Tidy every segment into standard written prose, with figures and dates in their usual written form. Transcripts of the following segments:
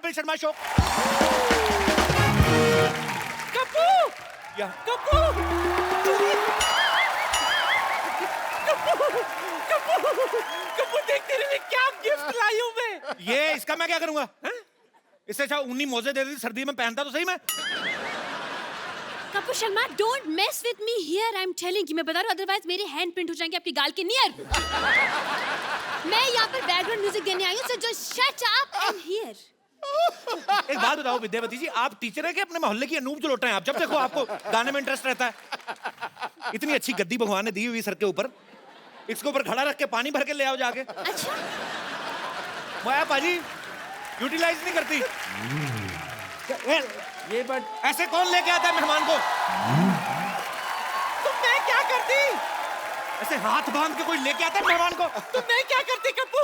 Kapil Sharma show. Kappu या कप्पू कप्पू देख तेरे लिए क्या गिफ्ट लाई हूं मैं। ये इसका मैं क्या करूंगा? इससे अच्छा ऊनी मोजे दे दी, सर्दी में पहनता तो सही मैं। Kapoor Sharma, don't mess with me here, I am telling you. मैं बता रहा हूं, अदरवाइज मेरे हैंड प्रिंट हो जाएंगे आपकी गाल के नियर। मैं यहाँ पर बैकग्राउंड म्यूजिक देने आई हूँ, so just shut up and here. एक बात बताओ विद्यावती जी, आप टीचर है कि अपने मोहल्ले की अनूप जो लोटा है? आप जब देखो आपको गाने में इंटरेस्ट रहता है। इतनी अच्छी गद्दी भगवान ने दी हुई सर के ऊपर, इसके ऊपर खड़ा रख के पानी भर के ले आओ जाके। अच्छा मैं पाजी यूटिलाइज नहीं करती। ये बट ऐसे कौन लेके आता है मेहमान को? तो मैं क्या करती? ऐसे हाथ बांध के कोई लेके आता है मेहमान को? तो मैं क्या करती कप्पू?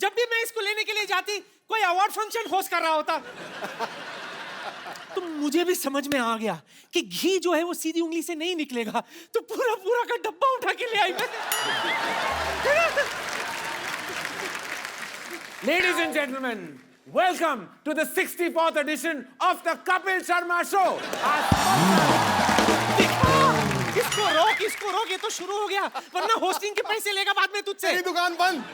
जब भी मैं इसको लेने के लिए जाती, कोई अवार्ड फंक्शन होस्ट कर रहा होता। तो मुझे भी समझ में आ गया कि घी जो है वो सीधी उंगली से नहीं निकलेगा, तो पूरा पूरा का डब्बा उठा के ले आई मैं। Ladies and gentlemen, welcome to the 64th edition of the Kapil Sharma Show. इसको रोक, ये तो शुरू हो गया, वरना होस्टिंग के पैसे लेगा बाद में तुझसे। मेरी दुकान बंद।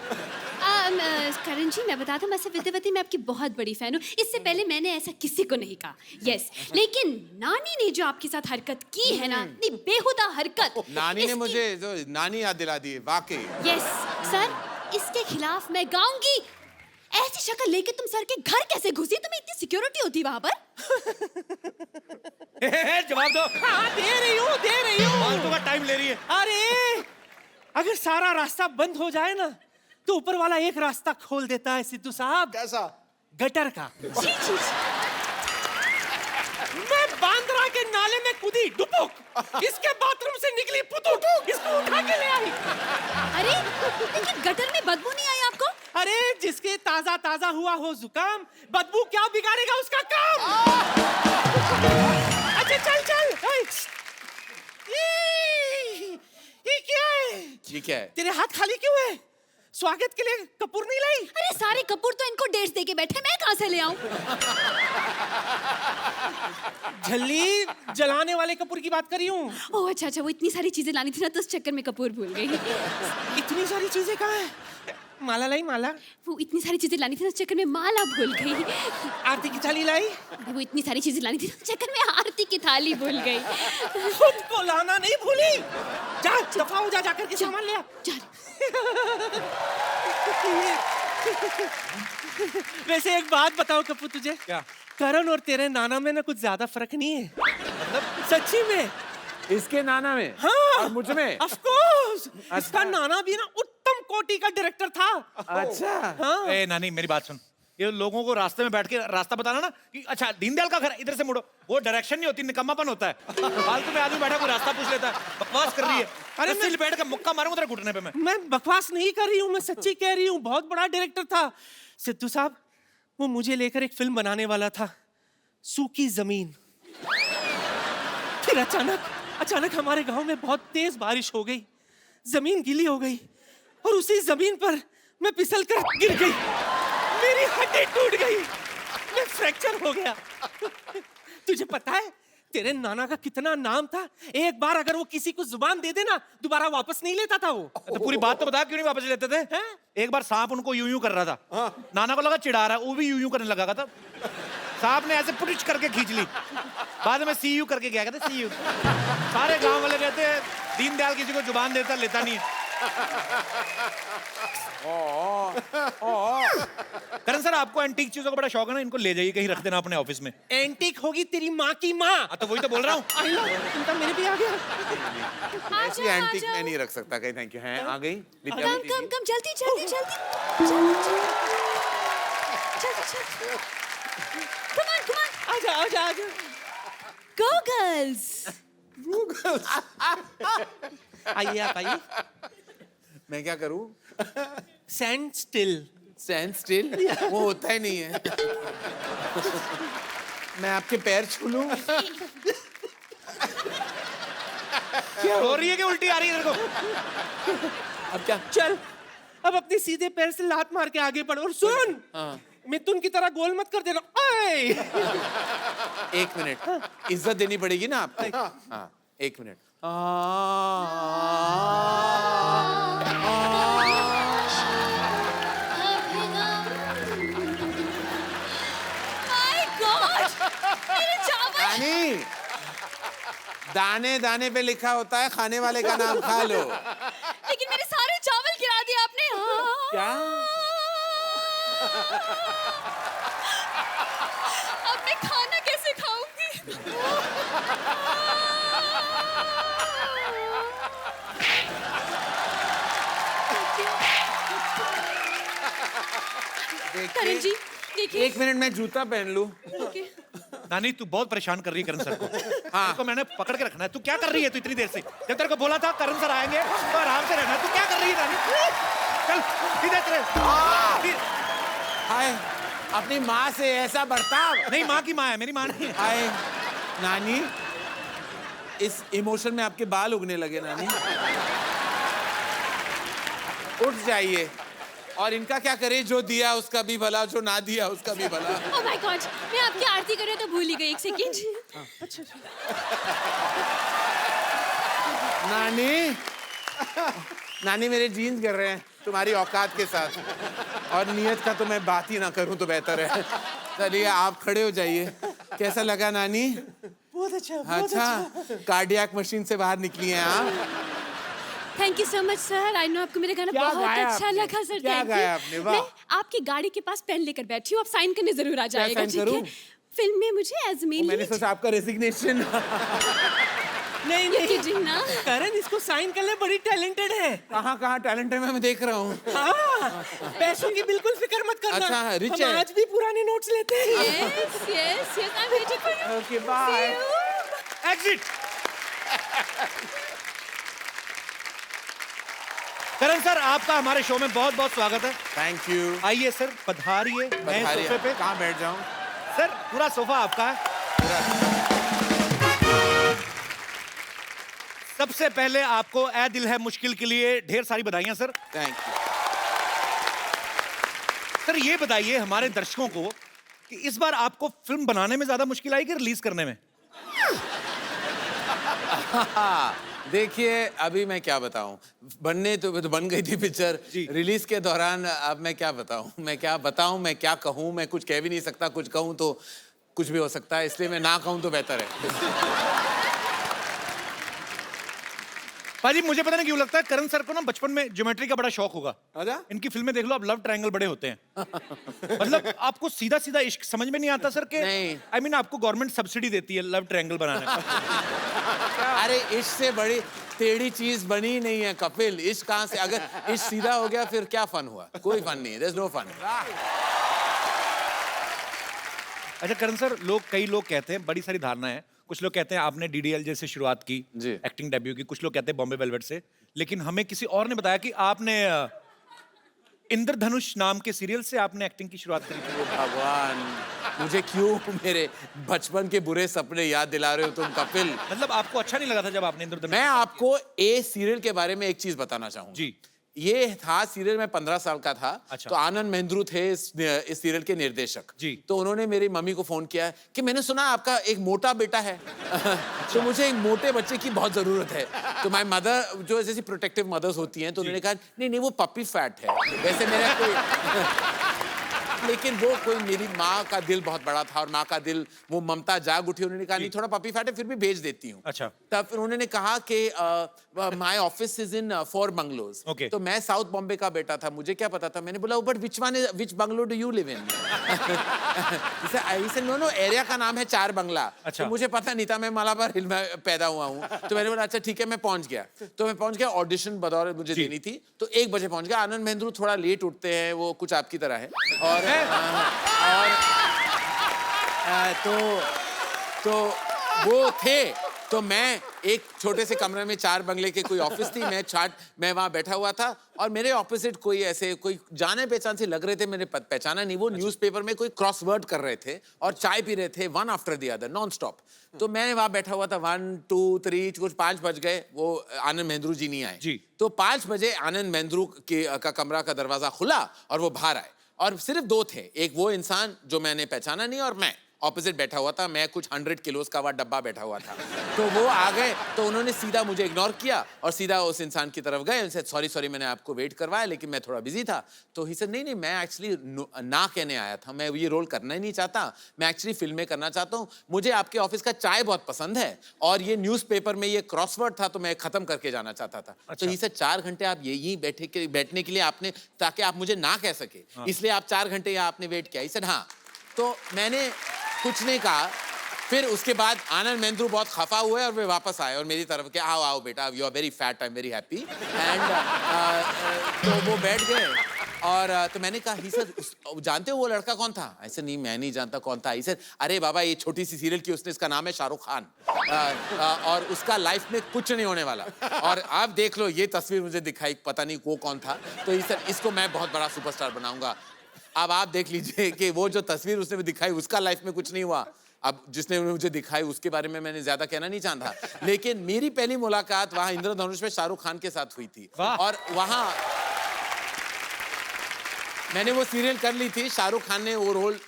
करण जी, मैं बता दूं, मैं विद्यावती मैं आपकी बहुत बड़ी फैन हूँ। इससे पहले मैंने ऐसा किसी को नहीं कहा। यस, लेकिन नानी ने जो आपके साथ हरकत की है ना, इतनी बेहुदा हरकत, नानी ने मुझे जो नानी याद दिला दी, वाकई। यस सर, इसके खिलाफ मैं गाऊंगी। ऐसी शक्ल लेके तुम सर के घर कैसे घुसी? तुम्हें इतनी सिक्योरिटी होती वहां पर? जवाब दो। हाँ, दे रही हूँ। फालतू का टाइम ले रही है। अरे अगर सारा रास्ता बंद हो जाए ना, तो ऊपर वाला एक रास्ता खोल देता है सिद्धू साहब। कैसा? गटर का। जी जी। मैं बांद्रा के नाले में कूदी डुबुक, इसके बाथरूम से निकली पुतुक, इसको उठा के ले आई। अरे लेकिन गटर में बदबू नहीं आई आपको? अरे जिसके ताजा ताजा हुआ हो जुकाम, बदबू क्या बिगाड़ेगा उसका काम। अच्छा चल। ये क्या है? ये क्या है? तेरे हाथ खाली क्यों है? स्वागत के लिए कपूर नहीं लाई? अरे सारे कपूर तो इनको डेट्स दे के बैठे, मैं कहाँ से ले आऊं? झल्ली जलाने वाले कपूर की बात कर रही हूँ। ओह अच्छा, वो इतनी सारी चीजें लानी थी ना, तो उस चक्कर में कपूर भूल गई। इतनी सारी चीजें कहाँ है? माला लाई माला। वो इतनी सारी चीजें लानी थी ना, उस चक्कर में माला भूल गई। आरती की थाली लाई। वो इतनी सारी चीजें लानी थी, उस चक्कर में आरती की थाली भूल गई। खुद को लाना नहीं भूली। जा दफा हो, जा जाकर के सामान ले आ। वैसे एक बात बताओ कपूर तुझे, क्या? करण और तेरे नाना में ना कुछ ज्यादा फर्क नहीं है। मतलब सच्ची में। इसके नाना में? हाँ, और मुझ में? Of course. इसका नाना भी ना उत्तम कोटि का डायरेक्टर था। अच्छा। हाँ। ए नानी, मेरी बात सुन। ये लोगों को रास्ते में बैठ के रास्ता बताना ना कि अच्छा दीनदयाल का घर इधर से मुड़ो, वो डायरेक्शन नहीं होती, निकम्मापन होता है। फालतू में आदमी बैठा कोई रास्ता पूछ लेता है, बकवास कर रही है। अरे सिल बैठ के मुक्का मारूंगा तेरे घुटने पे मैं बकवास नहीं कर रही हूँ, मैं सच्ची कह रही हूँ। बहुत बड़ा डायरेक्टर था सिद्धू साहब। वो मुझे लेकर एक फिल्म बनाने वाला था, सूखी जमीन। फिर अचानक हमारे गांव में बहुत तेज बारिश हो गई, जमीन गीली हो गई और उसी जमीन पर मैं फिसल कर गिर गई। मेरी हड्डी टूट गई, मैं फ्रैक्चर हो गया। तुझे पता है तेरे नाना का कितना नाम था? एक बार अगर वो किसी को जुबान दे देना, दोबारा वापस नहीं लेता था वो। तो पूरी बात तो बता, क्यों नहीं वापस लेते थे? हैं? एक बार सांप उनको यूं यूं कर रहा था, नाना को लगा चिढ़ा रहा है, वो भी यूं यूं करने लगा था। सांप ने ऐसे पुटिच करके खींच ली, बाद में सी यू करके क्या कहते, सी यू। सारे गांव वाले कहते हैं दीनदयाल किसी को जुबान देता लेता नहीं है। करण सर, आपको एंटीक चीजों का बड़ा शौक है ना, इनको ले जाइए कहीं, रख देना अपने ऑफिस में। एंटीक होगी तेरी माँ की माँ। तो वही तो बोल रहा हूँ। इनका मेरे भी आ गया। ऐसी एंटीक मैं नहीं रख सकता कहीं। Thank you. हैं आ गई कम जल्दी। Come on. आजा। Go girls. आइए आप आइए। मैं क्या करूं? Stand still. Stand still? वो होता ही नहीं है। मैं आपके पैर छू लूं? क्या हो रही है कि उल्टी आ रही है तेरे को? अब क्या? चल, अब अपने सीधे पैर से लात मार के आगे बढ़ और सुन। हाँ। मिथुन की तरह गोल मत कर देना। ओए! एक मिनट, इज्जत देनी पड़ेगी ना आपको। हाँ, एक मिनट। माय गॉड, मेरे चावल। रानी, दाने दाने पे लिखा होता है खाने वाले का नाम खा लो। लेकिन मेरे सारे चावल गिरा दिए आपने। क्या? अब मैं खाना कैसे खाऊंगी? करण जी देखिए। एक मिनट, मैं जूता पहन लूं। ओके। नानी तू बहुत परेशान कर रही है करण सर को। हाँ। तो मैंने पकड़ के रखना है। तू क्या कर रही है तू इतनी देर से? जब तेरे को बोला था करण सर आएंगे तो आराम से रहना। तू क्या कर रही है नानी? चल सीधे तेरे। हाय, अपनी माँ से ऐसा बर्ताव। नहीं, माँ की माँ है, मेरी माँ नहीं है। हाय नानी, इस इमोशन में आपके बाल उगने लगे नानी। उठ जाइए। और इनका क्या करे, जो दिया उसका भी भला, जो ना दिया उसका भी भला। ओह माय गॉड, मैं आपकी आरती कर रही हूँ तो भूल ही गई। एक सेकंड। नानी, नानी मेरे जीन्स गिर रहे हैं तुम्हारी औकात के साथ, और नियत का तो मैं बात ही ना करूं तो बेहतर है। चलिए आप खड़े हो जाइए। कैसा लगा नानी? बहुत अच्छा, बहुत अच्छा, कार्डियक मशीन से बाहर निकली हैं आप। Thank you so much sir. I know आपको मेरा गाना क्या बहुत गाया अच्छा आपने? लगा सर। क्या थैंक गाया यू। आपने? वाह। मैं आपकी गाड़ी के पास पेन लेकर बैठी हूँ, आप साइन करने जरूर आ जाएगा। साइन ठीक करूं? है? फिल्म में मुझे एज मेन मैंने लीड। सोचा आपका रेजिग्नेशन। नहीं नहीं किडिंग ना। करण, इसको साइन कर ले, बड़ी टैलेंटेड है। कहाँ कहाँ टैलेंट है मैं देख रहा हूँ। हाँ, पैसों की बिल्कुल फिक्र मत करना। अच्छा, रिच हम है। आज भी पुराने नोट्स लेते हैं। Yes yes yes, I am waiting for you. Okay bye. Exit. Karan sir, आपका हमारे शो में बहुत बहुत स्वागत है। Thank you. आइए सर, पधारिए नए सोफे पे। कहाँ बैठ जाऊँ? सर पूरा सोफा आपका है। सबसे पहले आपको ए दिल है मुश्किल के लिए ढेर सारी बधाइयां सर। Thank you. सर ये बताइए हमारे दर्शकों को कि इस बार आपको फिल्म बनाने में ज्यादा मुश्किल आई कि रिलीज करने में? देखिए, अभी मैं क्या बताऊं, बनने तो बन गई थी पिक्चर, रिलीज के दौरान अब मैं क्या बताऊं, मैं क्या कहूं, मैं कुछ कह भी नहीं सकता, कुछ कहूं तो कुछ भी हो सकता है, इसलिए मैं ना कहूं तो बेहतर है। पाजी मुझे पता नहीं क्यों लगता है करण सर को ना बचपन में ज्योमेट्री का बड़ा शौक होगा। अच्छा? इनकी फिल्में देख लो, अब लव ट्रायंगल बड़े होते हैं। मतलब आपको सीधा सीधा इश्क समझ में नहीं आता सर के? नहीं। आई मीन आपको गवर्नमेंट सब्सिडी देती है लव ट्रायंगल बनाने का। अरे इश्क से बड़ी टेढ़ी चीज बनी ही नहीं है कपिल। इश्क कहां से, अगर इश्क सीधा हो गया फिर क्या फन हुआ? कोई फन नहीं है, देयर इज नो फन। अच्छा करण सर, कई लोग कहते हैं, बड़ी सारी धारणा है, कुछ लोग कहते हैं आपने डीडीएल जैसे शुरुआत की जी। एक्टिंग डेब्यू की, कुछ लोग कहते हैं बॉम्बे वेलवेट से, लेकिन हमें किसी और ने बताया कि आपने इंद्रधनुष नाम के सीरियल से आपने एक्टिंग की शुरुआत करी थी। भगवान, मुझे क्यों मेरे बचपन के बुरे सपने याद दिला रहे हो तुम कपिल? मतलब आपको अच्छा नहीं लगा था जब आपने इंद्रधनुष? मैं आपको ए सीरियल के बारे में एक चीज बताना चाहूंगा। जी। ये था सीरियल, मैं 15 साल का था। अच्छा। तो आनंद महेंद्रू थे इस सीरियल के निर्देशक। जी। तो उन्होंने मेरी मम्मी को फोन किया कि मैंने सुना आपका एक मोटा बेटा है। तो मुझे एक मोटे बच्चे की बहुत जरूरत है। तो माय मदर, जो जैसी प्रोटेक्टिव मदर्स होती हैं, तो उन्होंने कहा नहीं नहीं वो पपी फैट है। वैसे मेरा कोई लेकिन वो कोई, मेरी माँ का दिल बहुत बड़ा था और माँ का दिल, वो ममता जाग उठी। उन्होंने कहा नहीं थोड़ा पपी फैट है, फिर भी भेज देती हूँ। अच्छा। तब फिर उन्होंने कहा कि my office is in 4 bungalows. Okay. तो मैं साउथ बॉम्बे का बेटा था, मुझे क्या पता था। मैंने बोला but which bungalow do you live in? No no, area का नाम है 4 बंगला। अच्छा। तो मुझे पता नहीं था, मैं मलाबार हिल में पैदा हुआ हूँ। तो मैंने बोला अच्छा ठीक है, मैं पहुंच गया। तो मैं पहुंच गया, ऑडिशन बतौर मुझे देनी थी, तो 1 बजे पहुंच गया। आनंद महेंद्रू थोड़ा लेट उठते हैं, वो कुछ आपकी तरह है। तो वो थे, तो मैं एक छोटे से कमरे में 4 बंगले के कोई ऑफिस थी, मैं वहां बैठा हुआ था और मेरे ऑपोजिट कोई ऐसे कोई जाने पहचान से लग रहे थे, मैंने पहचाना नहीं। वो न्यूज़पेपर में कोई क्रॉसवर्ड कर रहे थे और चाय पी रहे थे, one after the other non stop. तो मैं वहां बैठा हुआ था, 1 2 3 कुछ 5 बज गए, वो आनंद महेंद्रू जी नहीं आए। जी। तो 5 बजे आनंद महेंद्रू का कमरा का दरवाजा खुला और वो बाहर आए। और सिर्फ 2 थे, एक वो इंसान जो मैंने पहचाना नहीं और मैं ऑपोजिट बैठा हुआ था, मैं कुछ 100 किलोस का वह डब्बा बैठा हुआ था। तो वो आ गए तो उन्होंने सीधा मुझे इग्नोर किया और सीधा उस इंसान की तरफ गए, उनसे सॉरी मैंने आपको वेट करवाया लेकिन मैं थोड़ा बिजी था। तो ही सेड नहीं मैं एक्चुअली ना कहने आया था, मैं ये रोल करना ही नहीं चाहता, मैं एक्चुअली फिल्में करना चाहता हूँ, मुझे आपके ऑफिस का चाय बहुत पसंद है और ये न्यूज़पेपर में ये क्रॉसवर्ड था तो मैं खत्म करके जाना चाहता था। तो ही सेड 4 घंटे आप यहीं बैठने के लिए आपने, ताकि आप मुझे ना कह सके, इसलिए आप 4 घंटे यहाँ आपने वेट किया। ही सेड हाँ। तो मैंने कुछ नहीं कहा। फिर उसके बाद आनंद महेंद्रू बहुत खफा हुए और वे वापस आए और मेरी तरफ के आओ आओ बेटा, you are very fat, I am very happy. And तो वो बैठ गए और तो मैंने कहा ही सर जानते हो वो लड़का कौन था? ऐसे नहीं मैं नहीं जानता कौन था। सर अरे बाबा ये छोटी सी सीरियल की उसने, इसका नाम है शाहरुख खान और उसका लाइफ में कुछ नहीं होने वाला और आप देख लो ये तस्वीर मुझे दिखाई, पता नहीं वो कौन था। तो सर इसको मैं बहुत बड़ा सुपरस्टार बनाऊंगा। अब आप देख लीजिए कि वो जो तस्वीर उसने दिखाई उसका लाइफ में कुछ नहीं हुआ। अब जिसने मुझे दिखाई उसके बारे में मैंने ज्यादा कहना नहीं चाहता, लेकिन मेरी पहली मुलाकात वहां इंद्रधनुष में शाहरुख खान के साथ हुई थी और वहां मैंने वो सीरियल कर ली थी, शाहरुख खान ने वो रोल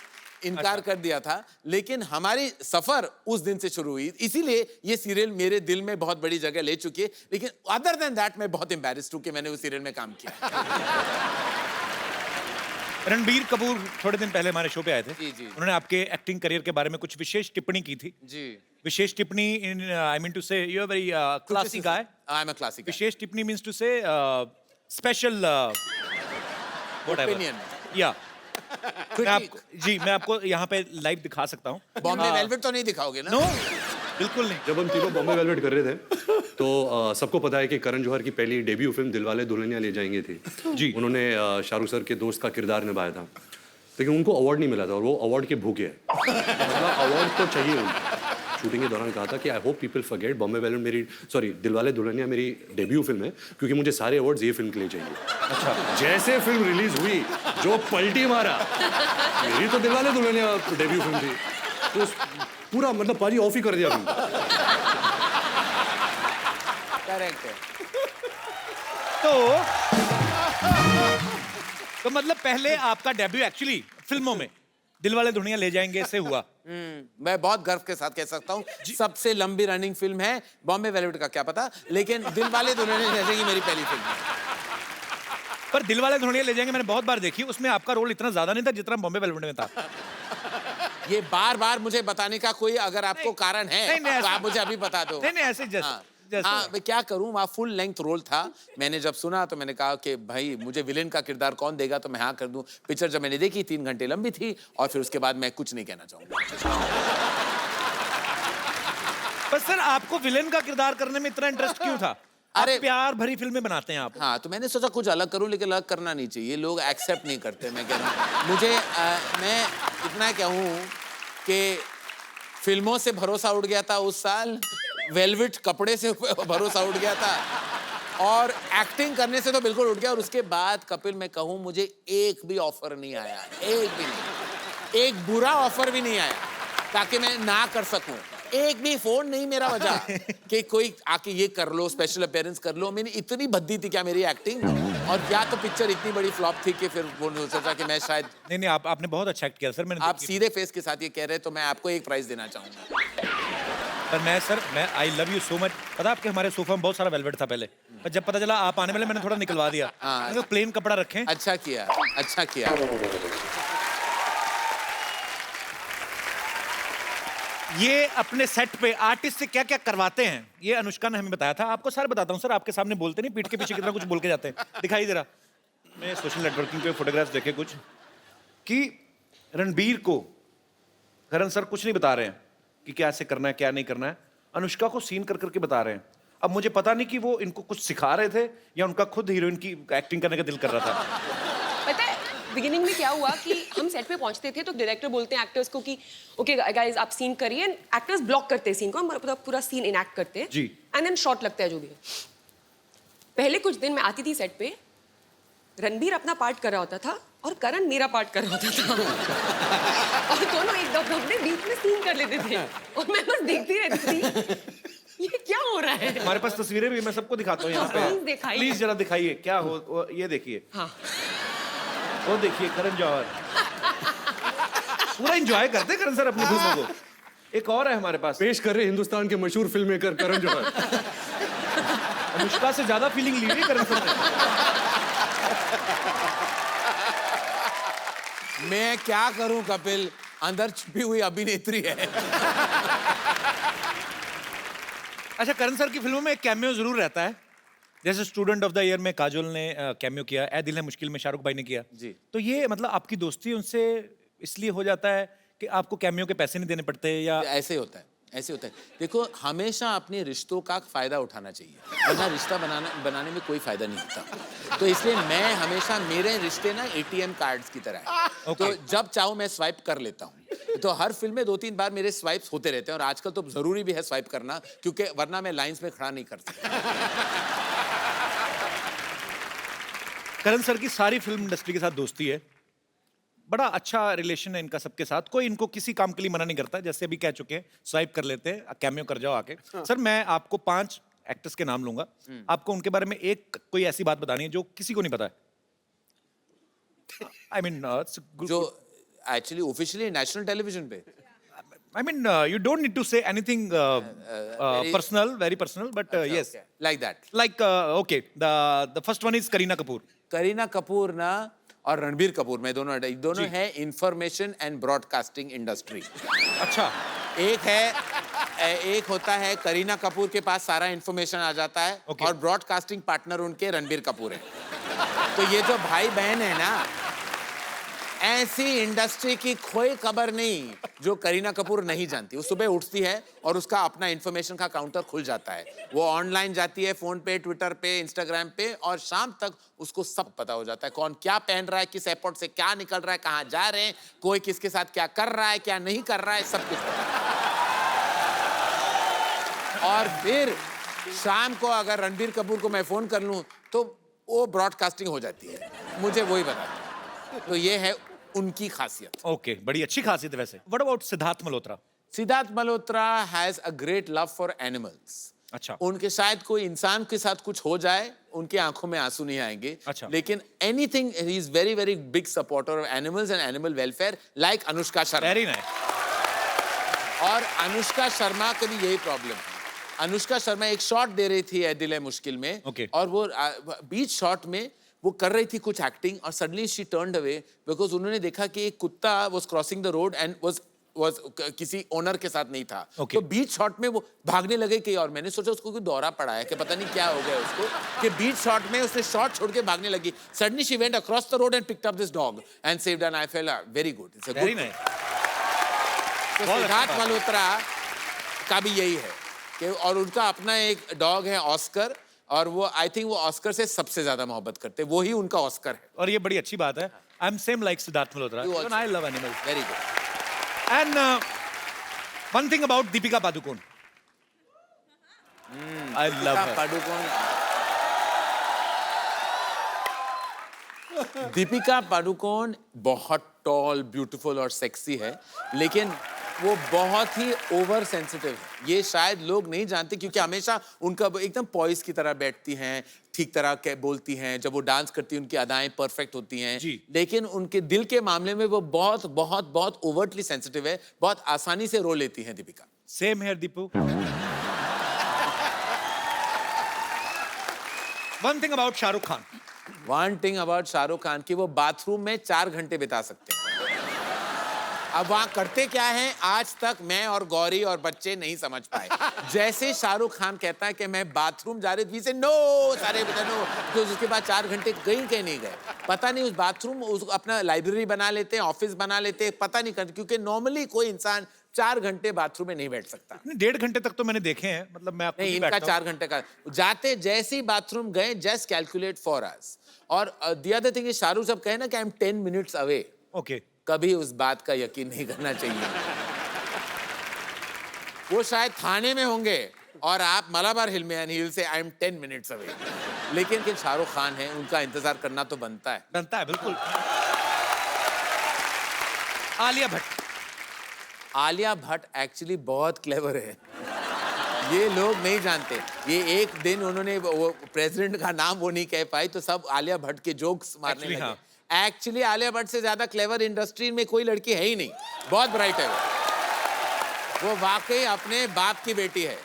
इनकार कर दिया था, लेकिन हमारी सफर उस दिन से शुरू हुई। इसीलिए ये सीरियल मेरे दिल में बहुत बड़ी जगह ले चुकी है, लेकिन अदर देन दैट मैं बहुत एम्बैरेस्ड हूं कि मैंने उस सीरियल में काम किया। रणबीर कपूर थोड़े दिन पहले हमारे शो पे आए थे। जी। उन्होंने आपके एक्टिंग करियर के बारे में कुछ विशेष टिप्पणी की थी। जी। विशेष टिप्पणी in I mean to say you are very classy guy. I am a classic. विशेष टिप्पणी means to say special whatever. Opinion. या मैं आपको यहाँ पे लाइव दिखा सकता हूँ। बॉम्बे वेलवेट तो नहीं दिखाओगे ना? नो बिल्कुल नहीं। जब हम तीनों बॉम्बे वेलवेट कर रहे थे तो सबको पता है कि करण जौहर की पहली डेब्यू फिल्म दिलवाले दुल्हनिया ले जाएंगे थी जी। उन्होंने शाहरुख सर के दोस्त का किरदार निभाया था, लेकिन उनको अवार्ड नहीं मिला था और वो अवार्ड के भूखे हैं। मतलब अवार्ड तो चाहिए उनको। शूटिंग के दौरान कहा था कि I hope people forget Bombay velvet Dilwale Dulhania मेरी डेब्यू फिल्म है, क्योंकि मुझे सारे अवार्ड्स ये फिल्म के लिए चाहिए। अच्छा। जैसे फिल्म रिलीज हुई जो पलटी मारा, मेरी तो दिलवाले दुल्हनिया डेब्यू फिल्म थी, तो पूरा मतलब पाजी ऑफ ही कर दिया फिल्म। करेक्ट है। तो मतलब पहले आपका डेब्यू एक्चुअली फिल्मों में दिलवाले दुल्हनिया ले जाएंगे से हुआ। मैं बहुत गर्व के साथ कह सकता हूँ सबसे लंबी रनिंग फिल्म है। बॉम्बे वेलवेट का क्या पता, लेकिन दिलवाले दुल्हनिया ले जाएंगे मेरी पहली फिल्म है। पर दिलवाले दुल्हनिया ले जाएंगे मैंने बहुत बार देखी, उसमें आपका रोल इतना ज्यादा नहीं था जितना बॉम्बे वेलवेट में था। ये बार-बार मुझे बताने का कोई अगर आपको कारण है नहीं, तो आप मुझे अभी बता दो। नहीं ऐसे हाँ, मैं क्या करूं, वहाँ फुल लेंथ रोल था। मैंने जब सुना तो मैंने कहा कि भाई मुझे विलेन का किरदार कौन देगा, तो मैं हाँ कर दूं। पिक्चर जब मैंने देखी 3 घंटे लंबी थी और फिर उसके बाद मैं कुछ नहीं कहना चाहूंगा। पर सर आपको विलेन का किरदार करने में इतना इंटरेस्ट क्यों था? अरे प्यार भरी फिल्में बनाते हैं आप। हाँ, तो मैंने सोचा कुछ अलग करूं, लेकिन अलग करना नहीं चाहिए, लोग एक्सेप्ट नहीं करते। मैं कह रहा हूँ मुझे मैं इतना कहूँ कि फिल्मों से भरोसा उठ गया था उस साल, वेलवेट कपड़े से भरोसा उठ गया था और एक्टिंग करने से तो बिल्कुल उठ गया। और उसके बाद कपिल मैं कहूँ मुझे एक भी ऑफर नहीं आया, एक भी नहीं, एक बुरा ऑफर भी नहीं आया ताकि मैं ना कर सकूं। एक भी फोन नहीं मेरा बजा कि कोई आके ये कर लो, स्पेशल अपीयरेंस कर लो। मैंने इतनी भद्दी थी क्या मेरी एक्टिंग, और क्या तो पिक्चर इतनी बड़ी फ्लॉप थी कि फिर वो सोचा कि मैं शायद नहीं आपने बहुत अच्छा एक्ट किया सर। मैंने आप सीधे फेस के साथ ये कह रहे तो मैं आपको एक प्राइज देना चाहूंगा। पर मैं I love you so much. पता आपके हमारे सोफा में बहुत सारा वेलवेट था पहले, पर जब पता चला आप आने वाले मैंने थोड़ा निकलवा दिया। हाँ, प्लेन कपड़ा रखें। अच्छा किया, अच्छा किया। ये अपने सेट पे आर्टिस्ट से क्या क्या करवाते हैं ये अनुष्का ने हमें बताया था। आपको सारे बताता हूँ सर, आपके सामने बोलते नहीं, पीठ के पीछे कितना कुछ बोल के जाते हैं। दिखाई दे रहा, मैं सोशल नेटवर्किंग पे फोटोग्राफ्स देखे कुछ कि रणबीर को करण सर कुछ नहीं बता रहे हैं कि क्या ऐसे करना है क्या नहीं करना है, अनुष्का को सीन कर करके बता रहे हैं। अब मुझे पता नहीं कि वो इनको कुछ सिखा रहे थे या उनका खुद हीरोइन की एक्टिंग करने का दिल कर रहा था। पता है बिगिनिंग में क्या हुआ कि हम सेट पे पहुंचते थे तो डायरेक्टर बोलते हैं एक्टर्स को कि ओके गाइस आप सीन करिए, एक्टर्स ब्लॉक करते हैं सीन को, हम पूरा सीन इनएक्ट करते हैं जी, एंड देन शॉट लगता है जो भी है। पहले कुछ दिन मैं आती थी सेट पे, रणबीर अपना पार्ट कर रहा होता था और करण मेरा पार्ट कर रहा होता था और दोनों एक अपने बीच में सीन कर लेते थे और मैं बस देखती रहती थी ये क्या हो रहा है। हमारे पास तस्वीरें भी मैं सबको दिखाता हूँ यहाँ पे, प्लीज प्लीज जरा दिखाइए क्या हो। ये देखिए, हाँ वो देखिए करण जौहर पूरा एंजॉय करते हैं करण सर अपनी फिल्मों को। एक और है हमारे पास, पेश कर रहे हिंदुस्तान के मशहूर फिल्म मेकर करण जौहर। अनुष्का से ज्यादा फीलिंग ली हुई करण सर ने। मैं क्या करूं कपिल, अंदर छुपी हुई अभिनेत्री है। अच्छा, करण सर की फिल्मों में एक कैमियो जरूर रहता है, जैसे स्टूडेंट ऑफ द ईयर में काजोल ने कैमियो किया, ए दिल है मुश्किल में शाहरुख भाई ने किया। जी। तो ये मतलब आपकी दोस्ती उनसे इसलिए हो जाता है कि आपको कैमियो के पैसे नहीं देने पड़ते, या ऐसे होता है, ऐसे होता है। देखो, हमेशा अपने रिश्तों का फायदा उठाना चाहिए, वरना रिश्ता बनाने में कोई फायदा नहीं होता। तो इसलिए मैं हमेशा, मेरे रिश्ते ना ATM कार्ड्स की तरह है। तो जब चाहूं मैं स्वाइप कर लेता हूं। तो हर फिल्म में 2-3 बार मेरे स्वाइप्स होते रहते हैं, और आजकल तो जरूरी भी है स्वाइप करना, क्योंकि वरना मैं लाइंस में खड़ा नहीं कर सकता। करण सर की सारी फिल्म इंडस्ट्री के साथ दोस्ती है, बड़ा अच्छा रिलेशन है इनका सबके साथ, कोई इनको किसी काम के लिए मना नहीं करता, जैसे अभी कह चुके हैं स्वाइप कर लेते हैं, कैमियो कर जाओ आके। सर मैं आपको 5 एक्टर्स के नाम लूंगा, आपको उनके बारे में एक कोई ऐसी बात बतानी है जो किसी को नहीं पता है। आई मीन जो एक्चुअली ऑफिशियली नेशनल टेलीविजन पे, I mean, you don't need to say anything personal, very personal, but yes, like that. like okay, the first one is Kareena Kapoor. Kareena Kapoor ना और रणबीर कपूर में दोनों है इंफॉर्मेशन एंड ब्रॉडकास्टिंग इंडस्ट्री। अच्छा, एक होता है करीना कपूर के पास सारा इंफॉर्मेशन आ जाता है, Okay. और ब्रॉडकास्टिंग पार्टनर उनके रणबीर कपूर है। तो ये जो भाई बहन है ना, ऐसी इंडस्ट्री की कोई खबर नहीं जो करीना कपूर नहीं जानती। वो सुबह उठती है और उसका अपना इंफॉर्मेशन का काउंटर खुल जाता है, वो ऑनलाइन जाती है, फोन पे, ट्विटर पे, इंस्टाग्राम पे, और शाम तक उसको सब पता हो जाता है, कौन क्या पहन रहा है, किस एयरपोर्ट से क्या निकल रहा है, कहाँ जा रहे हैं, कोई किसके साथ क्या कर रहा है, क्या नहीं कर रहा है, सब कुछ पता है। और फिर शाम को अगर रणबीर कपूर को मैं फोन कर लूं तो वो ब्रॉडकास्टिंग हो जाती है, मुझे वही बताता। तो ये है उनकी खासियत। ओके, बड़ी अच्छी खासियत है वैसे। What about Siddharth Malhotra? Siddharth Malhotra has a great love for animals. अच्छा। उनके शायद कोई इंसान के साथ कुछ हो जाए, उनकी आंखों में आंसू नहीं आएंगे। अच्छा। लेकिन anything, he is very very big supporter of animals and animal welfare, like Anushka Sharma. Very nice. और अनुष्का शर्मा का भी यही प्रॉब्लम है। अनुष्का शर्मा एक शॉट दे रही थी ए दिल है मुश्किल में, Okay. और वो बीच शॉट में वो कर रही थी कुछ एक्टिंग, और suddenly she turned away because उन्होंने देखा कि एक कुत्ता was crossing the road and was किसी ओनर के साथ नहीं था। Okay. तो बीच शॉट में वो भागने लगे कि, और मैंने सोचा उसको कोई दौरा पड़ा है कि पता नहीं क्या हो गया उसको, कि बीच शॉट में उसने शॉट छोड़ के भागने लगी। Suddenly she went across the road and picked up this dog and saved, and I felt very good, it's a very good. Nice. तो सिद्धार्थ मल्होत्रा का भी यही है कि, और उनका अपना एक डॉग है ऑस्कर, और वो आई थिंक वो ऑस्कर से सबसे ज्यादा मोहब्बत करते हैं, वो ही उनका ऑस्कर है। और ये बड़ी अच्छी बात है। I am same like Siddharth Malhotra, You also. even I love animals. Very good. And one thing about Deepika Padukone. I love her. Deepika Padukone बहुत टॉल, ब्यूटीफुल और सेक्सी है, लेकिन वो बहुत ही ओवर सेंसिटिव है। ये शायद लोग नहीं जानते, क्योंकि हमेशा उनका एकदम पॉइस की तरह बैठती हैं, ठीक तरह के बोलती हैं, जब वो डांस करती हैं उनकी अदाएं परफेक्ट होती हैं। जी। लेकिन उनके दिल के मामले में वो बहुत बहुत बहुत ओवरटली सेंसिटिव है, बहुत आसानी से रो लेती हैं Deepika. Same here, Deepu. One thing about Shah Rukh Khan. One thing about Shahrukh Khan की, वो बाथरूम में 4 घंटे बिता सकते हैं। अब वहां करते क्या है, आज तक मैं और गौरी और बच्चे नहीं समझ पाए। जैसे शाहरुख खान कहता है कि मैं बाथरूम जा रही थी, से नो, सारे बता नो, तो उसके बाद 4 घंटे कहीं कहीं नहीं गए। पता नहीं उस बाथरूम अपना लाइब्रेरी बना लेते हैं, ऑफिस बना लेते हैं, पता नहीं करते, क्योंकि नॉर्मली कोई इंसान 4 घंटे बाथरूम में नहीं बैठ सकता। 1.5 घंटे तक तो मैंने देखे हैं, मतलब मैं आपको नहीं, इनका 4 घंटे का, जाते जैसे ही बाथरूम गए, जस्ट कैलकुलेट फॉर अस। और the other thing is, Shahrukh साहब कहे ना कि I am 10 minutes away, okay, कभी उस बात का यकीन नहीं करना चाहिए। वो शायद थाने में होंगे और आप मलाबार हिल में, and he will say I am 10 minutes away. लेकिन कि शाहरुख खान है, उनका इंतजार करना तो बनता है। बनता है बिल्कुल। आलिया भट्ट। आलिया भट्ट एक्चुअली बहुत क्लेवर है, ये लोग नहीं जानते। ये एक दिन उन्होंने वो प्रेसिडेंट का नाम वो नहीं कह पाई, तो सब आलिया भट्ट के जोक्स मारने Actually, लगे। हाँ। एक्चुअली आलिया भट्ट से ज्यादा क्लेवर इंडस्ट्री में कोई लड़की है ही नहीं, बहुत ब्राइट है वो वाकई अपने बाप की बेटी है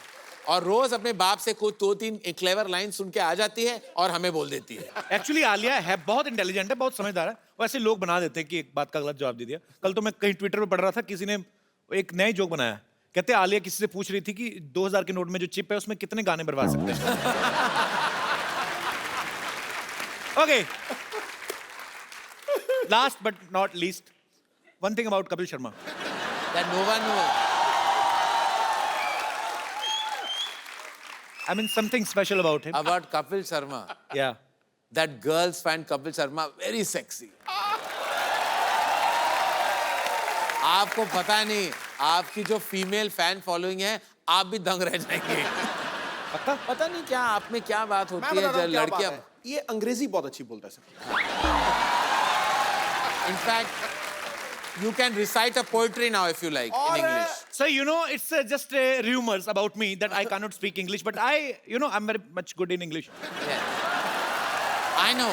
और रोज अपने बाप से कुछ 2-3 क्लेवर लाइन सुन के आ जाती है और हमें बोल देती है। एक्चुअली आलिया है बहुत इंटेलिजेंट है, बहुत समझदार है। वैसे लोग बना देते हैं कि एक बात का गलत जवाब दे दिया। कल तो मैं कहीं ट्विटर पे पढ़ रहा था, किसी ने एक नया जोक बनाया। कहते हैं आलिया किसी से पूछ रही थी कि 2000 के नोट में जो चिप है उसमें कितने गाने बर्बाद सकते हैं। Okay, last but not least, one thing about Kapil Sharma. That no one knows. I mean something special about him. About Kapil Sharma. Yeah. That girls find Kapil Sharma very sexy. आपको पता नहीं, आपकी जो फीमेल फैन फॉलोइंग है, आप भी दंग रह जाएंगे। पता नहीं क्या आप में क्या बात मैं होती बता है रहा हूँ जब क्या बात लड़कियां। है। ये अंग्रेजी बहुत अच्छी बोलता है sir. In fact you can recite a poetry now if you like in English. So you know, it's just rumors about me that I cannot speak English, but I'm very much good in English. Yeah. I know,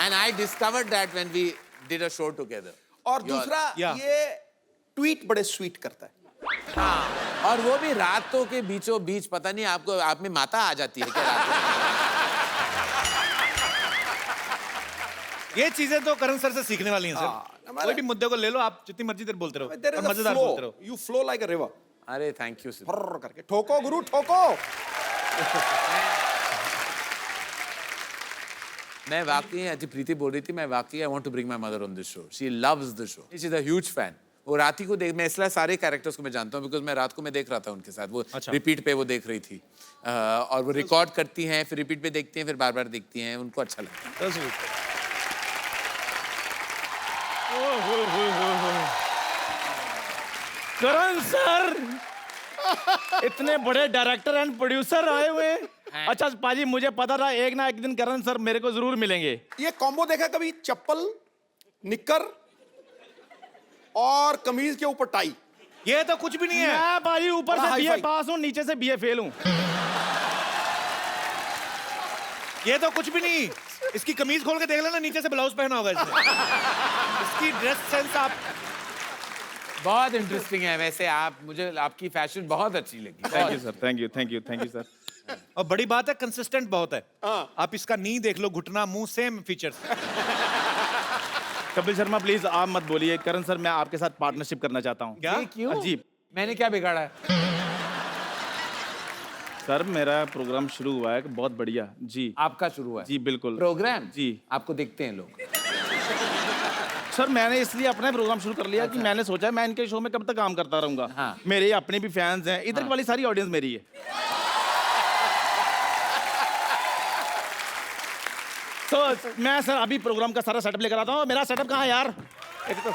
and I discovered that when we did a show together. और दूसरा Yeah. ये tweet बड़े sweet करता है। हाँ, और वो भी रातों के बीचों बीच, पता नहीं आपको आप में माता आ जाती है क्या रात में? ये चीजें तो करण सर से सीखने वाली हैं सर। हमारे- कोई भी मुद्दे को ले लो, आप जितनी मर्जी देर बोलते रहो There is और a मजेदार flow. बोलते रहो। You flow like a river. अरे थैंक यू। फर्र करके ठोको गुरु ठोको। मैं वाकई अजी प्रीति बोल रही थी, मैं वाकई I want to bring my mother on this show. She loves the show, she is a huge fan. वो राती को देख, मैं इसलिए सारे कैरेक्टर्स को मैं जानता हूँ बिकॉज मैं रात को मैं देख रहा था उनके साथ, वो अच्छा। रिपीट पे वो देख रही थी और वो रिकॉर्ड करती हैं, फिर रिपीट पे देखती हैं, फिर बार बार देखती हैं, उनको अच्छा लगता है। करण सर, इतने बड़े डायरेक्टर एंड प्रोड्यूसर आए हुए हैं। अच्छा पाजी, मुझे पता था एक ना एक दिन करण सर मेरे को जरूर मिलेंगे। ये कॉम्बो देखा कभी? चप्पल, निक्कर और कमीज के ऊपर टाई। ये तो कुछ भी नहीं है। मैं पाजी ऊपर बड़ा से हाई बीए फाई। पास हूँ, नीचे से बीए फेल हूँ। ये तो कुछ भी नहीं। इसकी कमीज खोल के देख लेना, नीचे से ब्लाउज पहना होगा इसने। इसकी ड्रेस सेंस आप बहुत इंटरेस्टिंग है वैसे। आप, मुझे आपकी फैशन बहुत अच्छी लगी। Thank you sir, thank you, thank you, thank you sir. और बड़ी बात है, कंसिस्टेंट बहुत है। आप इसका नी देख लो, घुटना, मुंह, same features. Kapil Sharma please आप मत बोलिए। करण सर मैं आपके साथ पार्टनरशिप करना चाहता हूँ। क्या? क्यों? जी मैंने क्या बिगाड़ा है? सर, मेरा प्रोग्राम शुरू हुआ है बहुत बढ़िया। जी आपका शुरू हुआ है? जी बिल्कुल। प्रोग्राम? जी। आपको देखते हैं लोग? सर मैंने इसलिए अपना प्रोग्राम शुरू कर लिया कि मैंने सोचा मैं इनके शो में कब तक काम करता रहूंगा। हाँ। मेरे अपने भी फैंस हैं, इधर वाली सारी ऑडियंस मेरी है। तो मैं सर अभी प्रोग्राम का सारा सेटअप लेकर आता हूँ। मेरा सेटअप कहाँ है यार? एक तो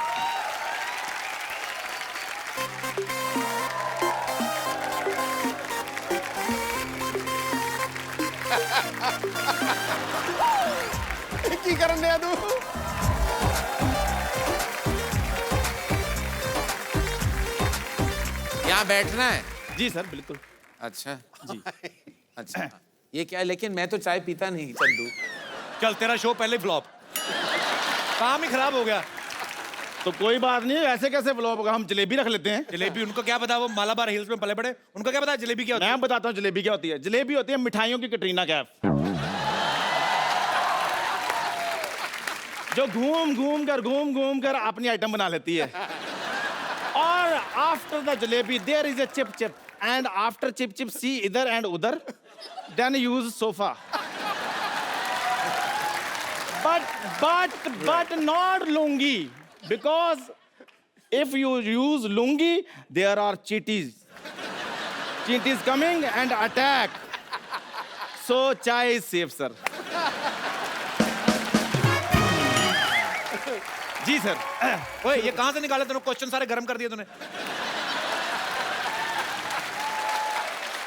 की करन दे तू। यहाँ बैठना है? जी सर बिल्कुल। अच्छा जी। अच्छा, ये क्या है? लेकिन मैं तो चाय पीता नहीं चंदू। चल, तेरा शो पहले फ्लॉप, काम ही खराब हो गया। तो कोई बात नहीं, ऐसे कैसे फ्लॉप होगा? हम जलेबी रख लेते हैं। जलेबी, उनको क्या पता, वो मालाबार हिल्स में पले पड़े, उनको क्या पता जलेबी क्या होती है। मैं बताता हूँ जलेबी क्या होती है। जलेबी होती है मिठाइयों की कटरीना कैफ, जो घूम घूम कर अपनी आइटम बना लेती है। और after the jalebi there is a chip chip, and after chip chip see इधर एंड उधर, then use sofa. but not lungi, because if you use lungi there are cheaties coming and attack, so chai is safe sir. जी sir. ओए, ये कहाँ से निकाले तूने? Question सारे गर्म कर दिए तूने।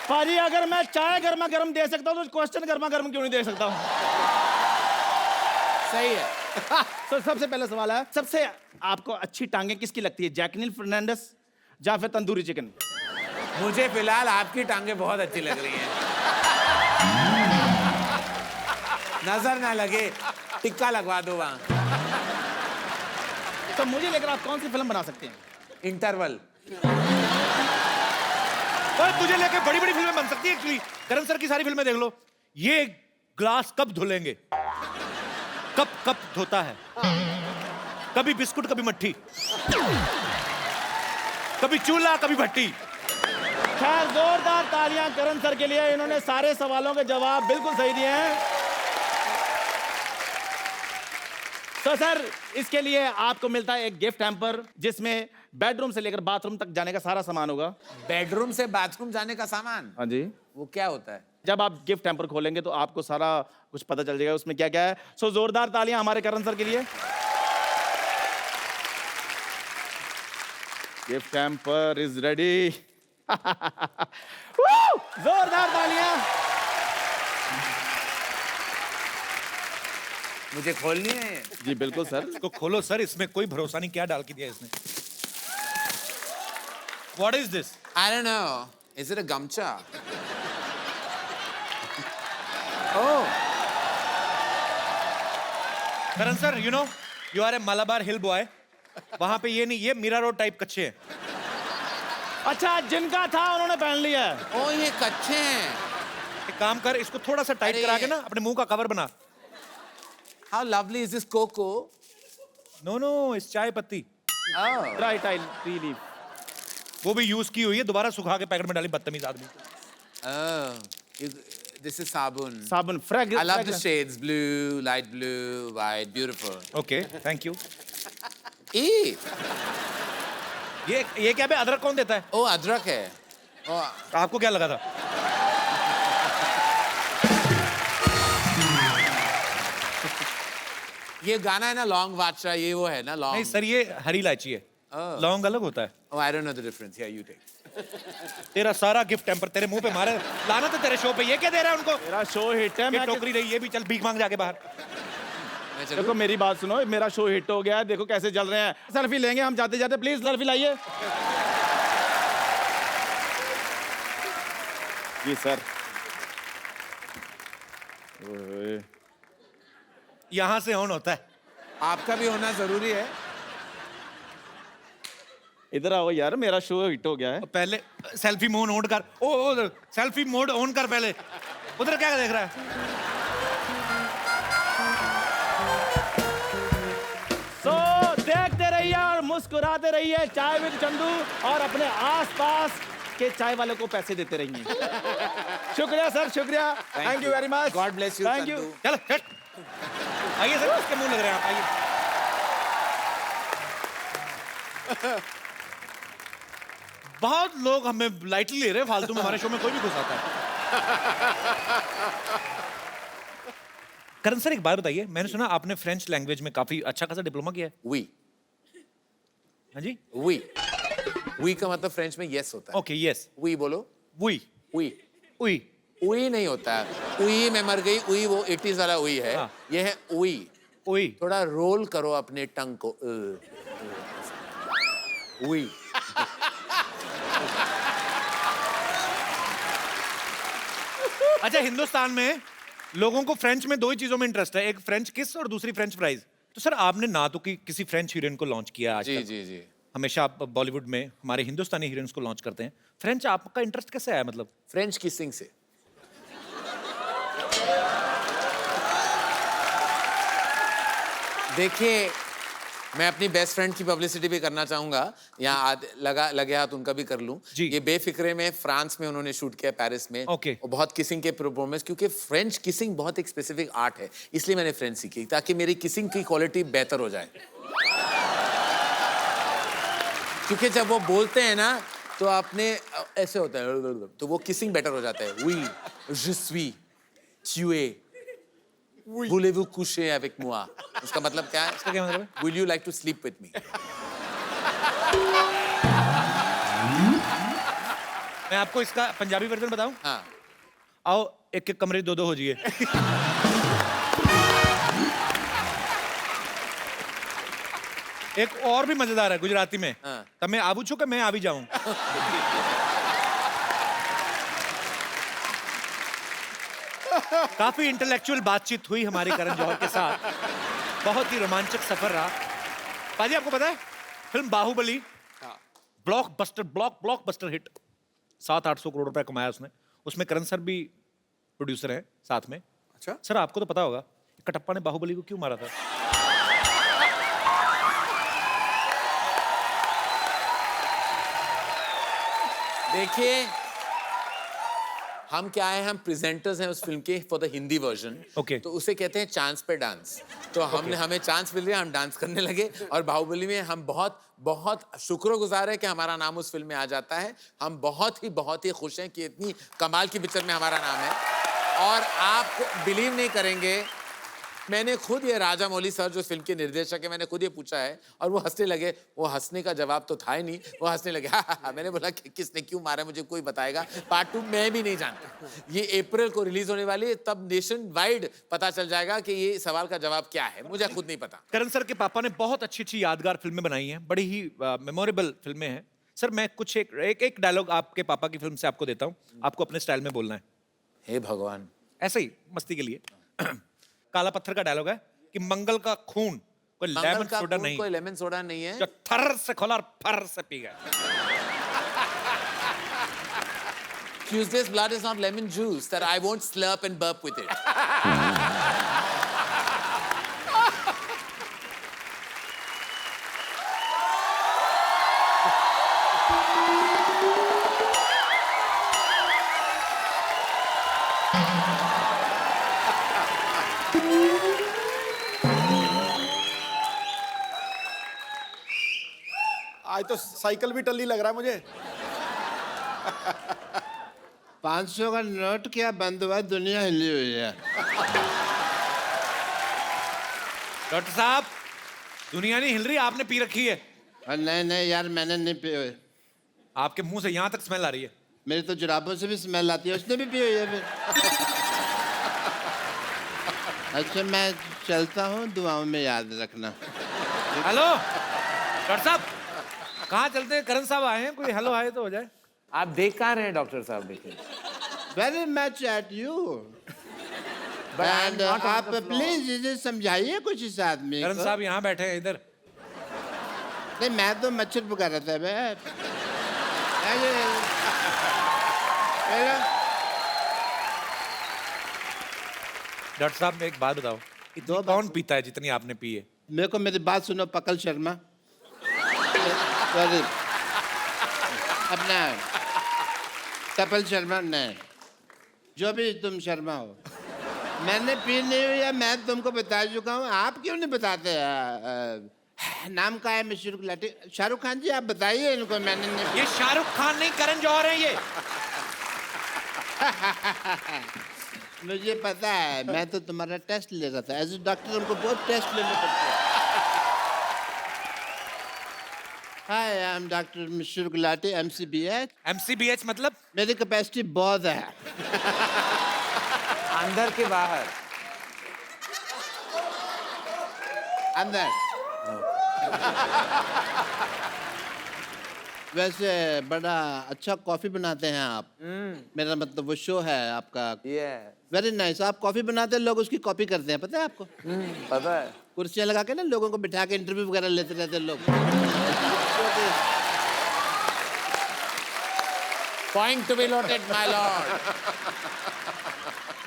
पाजी अगर मैं चाय गर्मा गर्म दे सकता हूँ तो क्वेश्चन गर्मा गर्म क्यों नहीं दे सकता हूँ? सही है। तो सबसे पहला सवाल है, सबसे आपको अच्छी टांगे किसकी लगती है, जैकलिन फर्नांडिस या फिर तंदूरी चिकन? मुझे फिलहाल आपकी टांगें बहुत अच्छी लग रही हैं। नजर ना लगे, टिक्का लगवा दो वहां। तो मुझे लेकर आप कौन सी फिल्म बना सकते हैं? इंटरवल। और तुझे लेके बड़ी बड़ी फिल्में बन सकती है एक्चुअली। करण सर की सारी फिल्में देख लो। ये ग्लास कब धुलेंगे, कब कब धोता है, कभी बिस्कुट कभी मट्ठी, कभी चूल्हा कभी भट्टी। खैर, जोरदार तालियां करण सर के लिए, इन्होंने सारे सवालों के जवाब बिल्कुल सही दिए हैं। तो सर, इसके लिए आपको मिलता है एक गिफ्ट हैम्पर जिसमें बेडरूम से लेकर बाथरूम तक जाने का सारा सामान होगा। बेडरूम से बाथरूम जाने का सामान? हाँ जी। वो क्या होता है? जब आप गिफ्ट हैम्पर खोलेंगे तो आपको सारा कुछ पता चल जाएगा उसमें क्या क्या है। सो जोरदार तालियां हमारे करण सर के लिए। Gift hamper is ready. जोरदार तालियां। मुझे खोलनी है ये? जी बिल्कुल सर। इसको खोलो सर, इसमें कोई भरोसा नहीं क्या डाल के दिया इसने। What is this? I don't know. Is it a gamcha? Oh. Karan sir, you know, you are a Malabar hill boy. वहां पे ये नहीं, ये मीरा रोड टाइप कच्चे हैं। अच्छा, जिनका था उन्होंने पहन लिया है। ओ, ये कच्चे हैं। एक काम कर, इसको थोड़ा सा टाइट अरे करा के ना अपने मुंह का कवर बना। How lovely is this cocoa? No no, इस चाय पत्ती। Oh. Right, I tea leaf. वो भी यूज की हुई है, दोबारा सुखा के पैकेट में डाली, बदतमीज आदमी। Oh. This is sabun. साबुन फ्रेग। I love the shades. Blue, light blue, white. Beautiful. Okay, thank you. Eee. ये क्या बे, अदरक कौन देता है? ओ, अदरक है। ओ, आपको क्या लगा था? ये गाना है ना लॉन्ग वाचा, ये वो है ना नहीं लॉन्ग। सर, ये हरी इलायची है। लौंग अलग होता है। Oh, I don't know the difference. Yeah, you take. तेरा सारा गिफ्ट टेम्पर तेरे मुंह पे मारे, लाना तो तेरे शो पे। ये क्या दे रहा है उनको? मेरा शो हिट है। ये मैं टोकरी रही, ये भी चल भीख मांग जाके बाहर। मैं देखो चलूं? मेरी बात सुनो, मेरा शो हिट हो गया है, देखो कैसे चल रहे हैं। सेल्फी लेंगे हम जाते जाते, प्लीज सेल्फी लाइए। जी सर। ओए। यहाँ से ऑन होता है। आपका भी होना जरूरी है। इधर आओ यार, मेरा शो हिट हो गया है। पहले सेल्फी मोड ऑन कर। ओ सेल्फी मोड ऑन कर पहले। उधर क्या देख रहा है? सो देखते रहिए और मुस्कुराते रहिए चाय विद चंदू, और अपने आसपास के चाय वालों को पैसे देते रहिए। शुक्रिया सर, शुक्रिया। Thank you very much. God bless you, thank you. Chandu. चलो हट। आइए सर, इसके मुंह लग रहे हैं आप, आइए। बहुत लोग हमें लाइटली ले रहे हैं, फालतू में हमारे शो में कोई भी घुस आता है। करण सर, एक बात बताइए, मैंने सुना आपने फ्रेंच लैंग्वेज में काफी अच्छा खासा डिप्लोमा किया है। We. हाँ जी। We. We का मतलब फ्रेंच में yes होता है। Okay, yes. We बोलो। We We. वी उई नहीं होता है। उई में मर गई, उई वो 80s वाला उई है। हाँ। ये है उई। वी थोड़ा रोल करो अपने टंग को। उई। अच्छा, हिंदुस्तान में लोगों को फ्रेंच में दो ही चीजों में इंटरेस्ट है, एक फ्रेंच किस और दूसरी फ्रेंच फ्राइज। तो सर, आपने ना तो किसी फ्रेंच हीरोइन को लॉन्च किया आज जी तक। जी जी। हमेशा आप बॉलीवुड में हमारे हिंदुस्तानी हीरोइंस को लॉन्च करते हैं। फ्रेंच आपका इंटरेस्ट कैसे आया मतलब? फ्रेंच किसिंग से। देखिए, मैं अपनी बेस्ट फ्रेंड की पब्लिसिटी भी करना चाहूंगा। यहाँ लगे हाथ उनका भी कर लूं। जी। ये बेफिक्रे में फ्रांस में उन्होंने शूट किया, पेरिस में। ओके। और बहुत किसिंग के परफॉर्मेंस, क्योंकि फ्रेंच किसिंग बहुत एक स्पेसिफिक आर्ट है, इसलिए मैंने फ्रेंच सीखी ताकि मेरी किसिंग की क्वालिटी बेहतर हो जाए। क्योंकि जब वो बोलते हैं ना तो आपने ऐसे होता है, तो वो किसिंग बेटर हो जाता है। Oui, je suis, tu es, voulez-vous coucher avec moi? इसका मतलब क्या है? इसका क्या मतलब है? Will you like to sleep with me? मैं आपको इसका पंजाबी वर्जन बताऊं? हाँ। आओ एक एक कमरे दो हो जाइए। एक और भी मजेदार है गुजराती में। हाँ। तब मैं आबू छू कि मैं आवी जाऊं। काफी इंटेलेक्चुअल बातचीत हुई हमारी करण जौहर के साथ। बहुत ही रोमांचक सफर रहा। पाजी आपको पता है film Baahubali blockbuster hit, 700-800 crore रुपए कमाया उसने। उसमें करण सर भी प्रोड्यूसर हैं साथ में। अच्छा। सर आपको तो पता होगा कटप्पा ने बाहुबली को क्यों मारा था? देखिए, हम क्या है, हम प्रेजेंटर्स हैं उस फिल्म के for the Hindi version. Okay. तो उसे कहते हैं चांस पे डांस। तो हमें चांस मिल गया, हम डांस करने लगे। और बाहुबली में हम बहुत बहुत शुक्रगुजार है कि हमारा नाम उस फिल्म में आ जाता है। हम बहुत ही खुश हैं कि इतनी कमाल की पिक्चर में हमारा नाम है। और आप बिलीव नहीं करेंगे, मैंने खुद ये राजा मौली सर जो फिल्म के निर्देशक है, मैंने खुद ये पूछा है और वो हंसने लगे। वो हंसने का जवाब तो था ही नहीं, वो हंसने लगे। हा। मैंने बोला कि किसने क्यों मारा मुझे कोई बताएगा। पार्ट 2 मैं भी नहीं जानता। ये अप्रैल को रिलीज होने वाली है, तब नेशन वाइड पता चल जाएगा कि ये सवाल का जवाब क्या है। मुझे खुद नहीं पता। करण सर के पापा ने बहुत अच्छी यादगार फिल्में बनाई हैं, बड़ी ही मेमोरेबल फिल्में हैं। सर मैं कुछ एक डायलॉग आपके पापा की फिल्म से आपको देता हूँ, आपको अपने स्टाइल में बोलना है। हे भगवान, ऐसे ही मस्ती के लिए। काला पत्थर का डायलॉग है कि मंगल का खून कोई लेमन सोडा नहीं, कोई लेमन सोडा नहीं है जो थर से खोला और फर से पी गया। Tuesday's blood is not lemon juice that I won't slurp and burp with it. आज तो साइकिल भी टल्ली लग रहा है मुझे। 500 का नोट क्या बंद हुआ, दुनिया हिली हुई है। डॉक्टर साहब, दुनिया नहीं हिल रही, आपने पी रखी है। नहीं यार, मैंने नहीं पी हुई। आपके मुंह से यहाँ तक स्मेल आ रही है। मेरी तो जुराबों से भी स्मेल आती है, उसने भी पी हुई है फिर। अच्छा मैं चलता हूँ, दुआओं में याद रखना। हेलो डॉक्टर साहब, कहाँ चलते हैं? करण साहब आए हैं, कोई हेलो आए तो हो जाए। आप देख कहाँ रहे हैं डॉक्टर साहब? देखिए, very much at you. I'm not on आप the floor. प्लीज इसे समझाइए कुछ इस आदमी करण को। साहब यहाँ बैठे हैं इधर। नहीं मैं तो मच्छर पका रहा था बे। डॉक्टर साहब मैं एक बात बताओ, इतनी कौन पीता है जितनी आपने पी है? मेरे को मेरी बात सुनो पकल शर्मा। सॉरी, अपना कपिल शर्मा नहीं, जो भी तुम शर्मा हो। मैंने पी नहीं हुई है, मैं तुमको बता चुका हूँ। आप क्यों नहीं बताते? नाम का है मिस्टर गुलाटी। शाहरुख खान जी आप बताइए इनको। मैंने नहीं। ये शाहरुख खान नहीं, करण जौहर है ये। मुझे पता है, मैं तो तुम्हारा टेस्ट ले रहा था। एज ए डॉक्टर हमको बहुत टेस्ट लेने पड़ते हैं। Hi, I am doctor mister Gulati, MCBH। MCBH मतलब? मेरी कैपेसिटी बहुत है। अंदर के बाहर? अंदर। वैसे बड़ा अच्छा कॉफी बनाते हैं आप। मेरा मतलब वो शो है आपका। Very nice. आप कॉफी बनाते हैं, लोग उसकी कॉपी करते हैं, पता है आपको? पता है। कुर्सियां लगा के ना लोगों को बिठा के इंटरव्यू वगैरह लेते रहते हैं लोग। Point to be noted, my lord.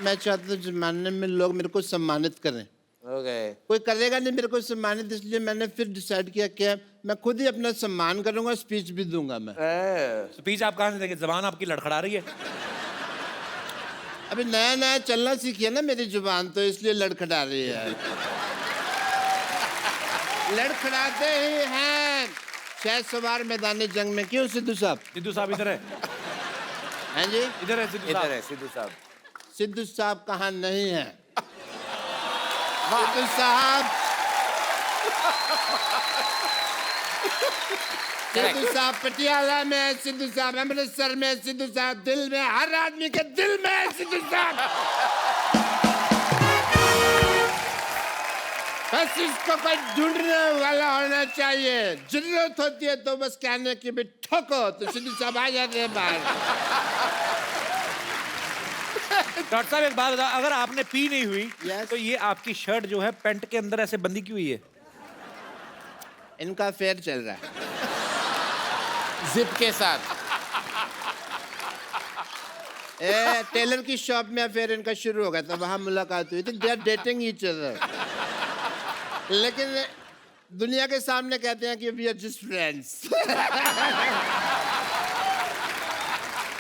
मैं चाहता हूँ जमाने में लोग मेरे को सम्मानित करें। Okay. कोई करेगा नहीं मेरे को सम्मानित, इसलिए मैंने फिर डिसाइड किया कि मैं खुद ही अपना सम्मान करूंगा, स्पीच भी दूंगा मैं। स्पीच आप कहाँ से देंगे? जबान आपकी लड़खड़ा रही है। अभी नया नया चलना सीखी है ना मेरी जुबान, तो इसलिए लड़खड़ा रही है। लड़खड़ाते ही हैं शायद सवार मैदानी जंग में। क्यों सिद्धू साहब? सिद्धू साहब इधर है। हैं जी? इधर है सिद्धू साहब। इधर है सिद्धू साहब। सिद्धू साहब कहाँ नहीं है? सिद्धू साहब, सिद्धू साहब पटियाला में है, सिद्धू साहब अमृतसर में है, सिद्धू साहब दिल में, हर आदमी के दिल में है सिद्धू साहब। बस इसको कोई ढूंढने वाला होना चाहिए। जरूरत होती है तो बस कहने की भी ठोको, तो सिद्धू साहब आ जाते हैं बाहर। डॉक्टर साहब एक बात बताओ, अगर आपने पी नहीं हुई Yes. तो ये आपकी शर्ट जो है पैंट के अंदर ऐसे बंदी क्यों हुई है? इनका अफेयर चल रहा है। जिप के साथ। टेलर की शॉप में अफेयर इनका शुरू हो गया था, वहां मुलाकात हुई थी। They are dating each other, लेकिन दुनिया के सामने कहते हैं कि we are just friends.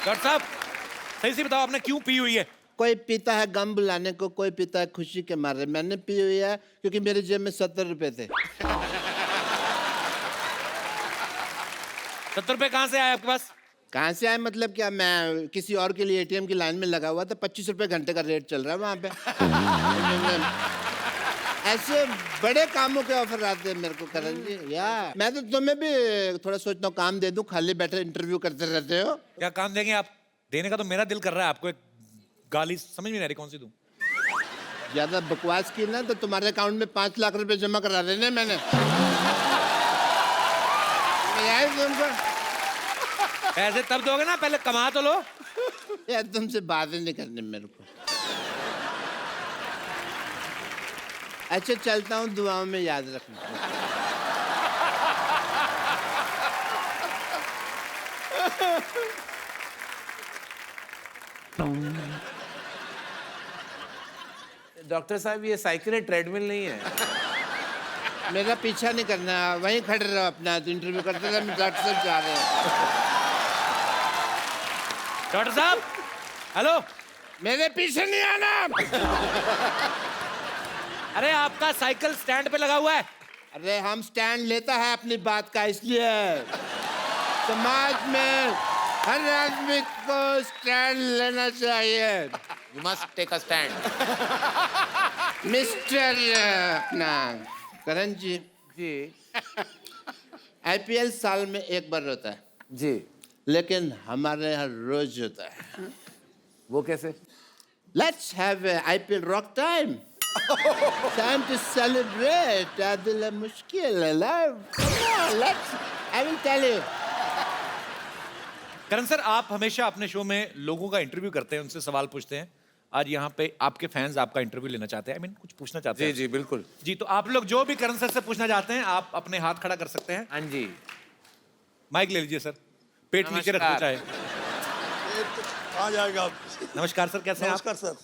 Doctor साहब सही से बताओ आपने क्यों पी हुई है? कोई पीता है गम बुलाने को, कोई पीता है खुशी के मारे। मैंने पी हुई है क्योंकि मेरी जेब में 70 रुपए थे। 70 रुपए कहाँ से आए आपके पास? कहाँ से आए मतलब क्या? मैं किसी और के लिए एटीएम की लाइन में लगा हुआ था, 25 रुपए घंटे का रेट चल रहा है वहाँ पे। ऐसे बड़े कामों के ऑफर आते हैं मेरे को करण जी। या मैं तो तुम्हें भी थोड़ा सोचता हूँ काम दे दूं, खाली बैठे इंटरव्यू करते रहते हो। क्या काम देंगे आप? देने का तो मेरा दिल कर रहा है, आपको एक गाली समझ में नहीं आ रही, कौन सी दूं? ज्यादा बकवास की ना तो तुम्हारे अकाउंट में 5 लाख रुपए जमा करा देने मैंने। यार तुमको पैसे तब दोगे ना, पहले कमा तो लो। यार तुमसे बातें नहीं करनी मेरे को। अच्छा चलता हूँ, दुआओं में याद रखना। डॉक्टर साहब ये साइकिल है, ट्रेडमिल नहीं है। मेरा पीछा नहीं करना, वहीं खड़े रहो अपना, इंटरव्यू करते रहो। डॉक्टर साहब जा रहे हैं। डॉक्टर साहब हेलो, मेरे पीछे नहीं आना। अरे आपका साइकिल स्टैंड पे लगा हुआ है। अरे हम स्टैंड लेता है अपनी बात का, इसलिए समाज में हर आदमी को स्टैंड लेना चाहिए। You must take a stand. Mister अपना करण जी, जी आईपीएल साल में एक बार होता है, जी। लेकिन हमारे यहाँ रोज होता है। वो कैसे? Let's have a IPL rock time. Time to celebrate. दिल मुश्किल है love. Come on, let's. I will tell you. Karan sir, आप हमेशा अपने शो में लोगों का इंटरव्यू करते हैं, उनसे सवाल पूछते हैं। आज यहाँ पे आपके फैंस आपका इंटरव्यू लेना चाहते हैं, I mean, कुछ पूछना चाहते हैं। जी बिल्कुल। जी, तो आप लोग जो भी करण सर से पूछना चाहते हैं, आप अपने हाथ खड़ा कर सकते हैं। हाँ जी। माइक ले लीजिए सर, पेट नीचे रखना चाहे। आ जाएगा आप। नमस्कार सर, कैसे हैं आप? नमस्कार सर।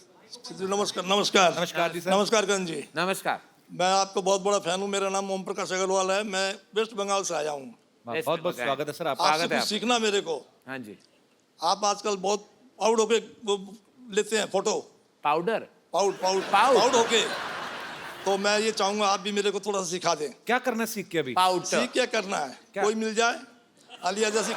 नमस्कार नमस्कार नमस्कार जी सर। नमस्कार करण जी। नमस्कार। मैं आपको बहुत बड़ा फैन हूँ। मेरा नाम ओम प्रकाश अग्रवाल है। मैं वेस्ट बंगाल से आया हूँ। बहुत बहुत स्वागत है सर आपका। आपसे कुछ सीखना मेरे को। हाँ जी। आप आजकल बहुत पाउड होके वो लेते हैं फोटो। पाउडर? पाउड होके। तो मैं ये चाहूंगा आप भी मेरे को थोड़ा सा सिखा दें। क्या करना है सीख के? अभी पाउडर सीख क्या करना है? क्या? कोई मिल जाए आलिया जैसी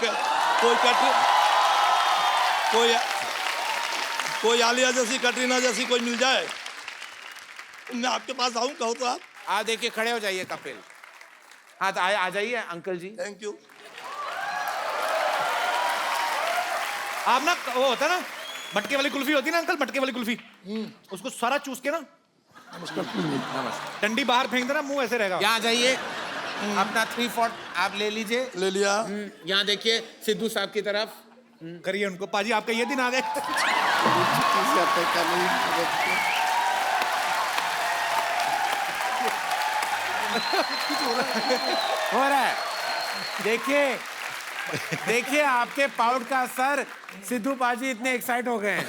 कोई आलिया जैसी, कटरीना जैसी कोई मिल जाए, मैं आपके पास आऊँ, कहो तो आप देखिए, खड़े हो जाइए कपिल। हाँ तो आ जाइए अंकल जी। Thank you. आप ना, वो होता है ना मटके वाली कुल्फी होती है ना अंकल, मटके वाली कुल्फी, उसको सारा चूस के ना डंडी बाहर फेंक देना, मुंह ऐसे रहेगा। यहाँ जाइए, अपना 3/4 आप ले लीजिए। ले लिया। यहाँ देखिए सिद्धू साहब की तरफ करिए उनको। पाजी आपका ये दिन आ गए। हो रहा है। देखिए आपके पाउड का असर। सिद्धू पाजी इतने एक्साइट हो गए हैं।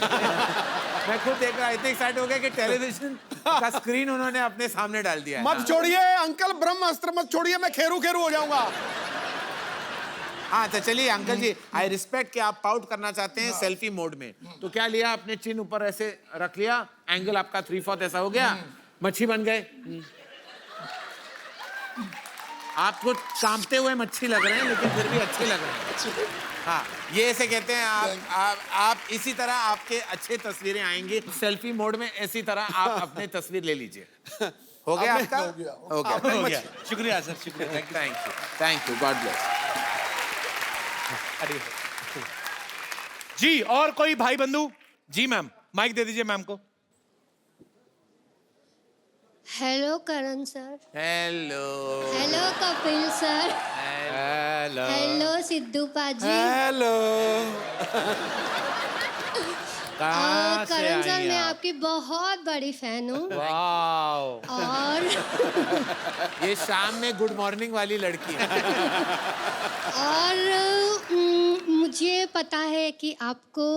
मैं खुद देख रहा, इतने एक्साइट हो गए कि टेलीविजन का स्क्रीन उन्होंने अपने सामने डाल दिया है। मत छोड़िए अंकल, ब्रह्मास्त्र मत छोड़िए, मैं खेरू खेरू हो जाऊंगा। हाँ तो चलिए अंकल जी, आई रिस्पेक्ट कि आप पाउट करना चाहते हैं सेल्फी मोड में। तो क्या लिया आपने, चिन ऊपर ऐसे रख लिया, एंगल आपका 3/4 ऐसा हो गया, मच्छी बन गए। आपको कांपते हुए मच्छी लग रहे हैं, लेकिन फिर भी अच्छे लग रहे हैं। हाँ, ये ऐसे कहते हैं आप इसी तरह आपके अच्छे तस्वीरें आएंगी सेल्फी मोड में। इसी तरह आप अपने तस्वीर ले लीजिए। हो गया आपका? हो गया। शुक्रिया सर, शुक्रिया, थैंक यू, गॉड ब्लेस। जी, और कोई भाई बंधु? जी मैम, माइक दे दीजिए मैम को। Hello Karan sir. Hello. Hello Kapil sir. Hello Sidhu paaji. Hello. कहाँ से करण सर आई मैं आप? आपकी बहुत बड़ी फैन हूँ वाओ। और ये शाम में गुड मॉर्निंग वाली लड़की है। और मुझे पता है कि आपको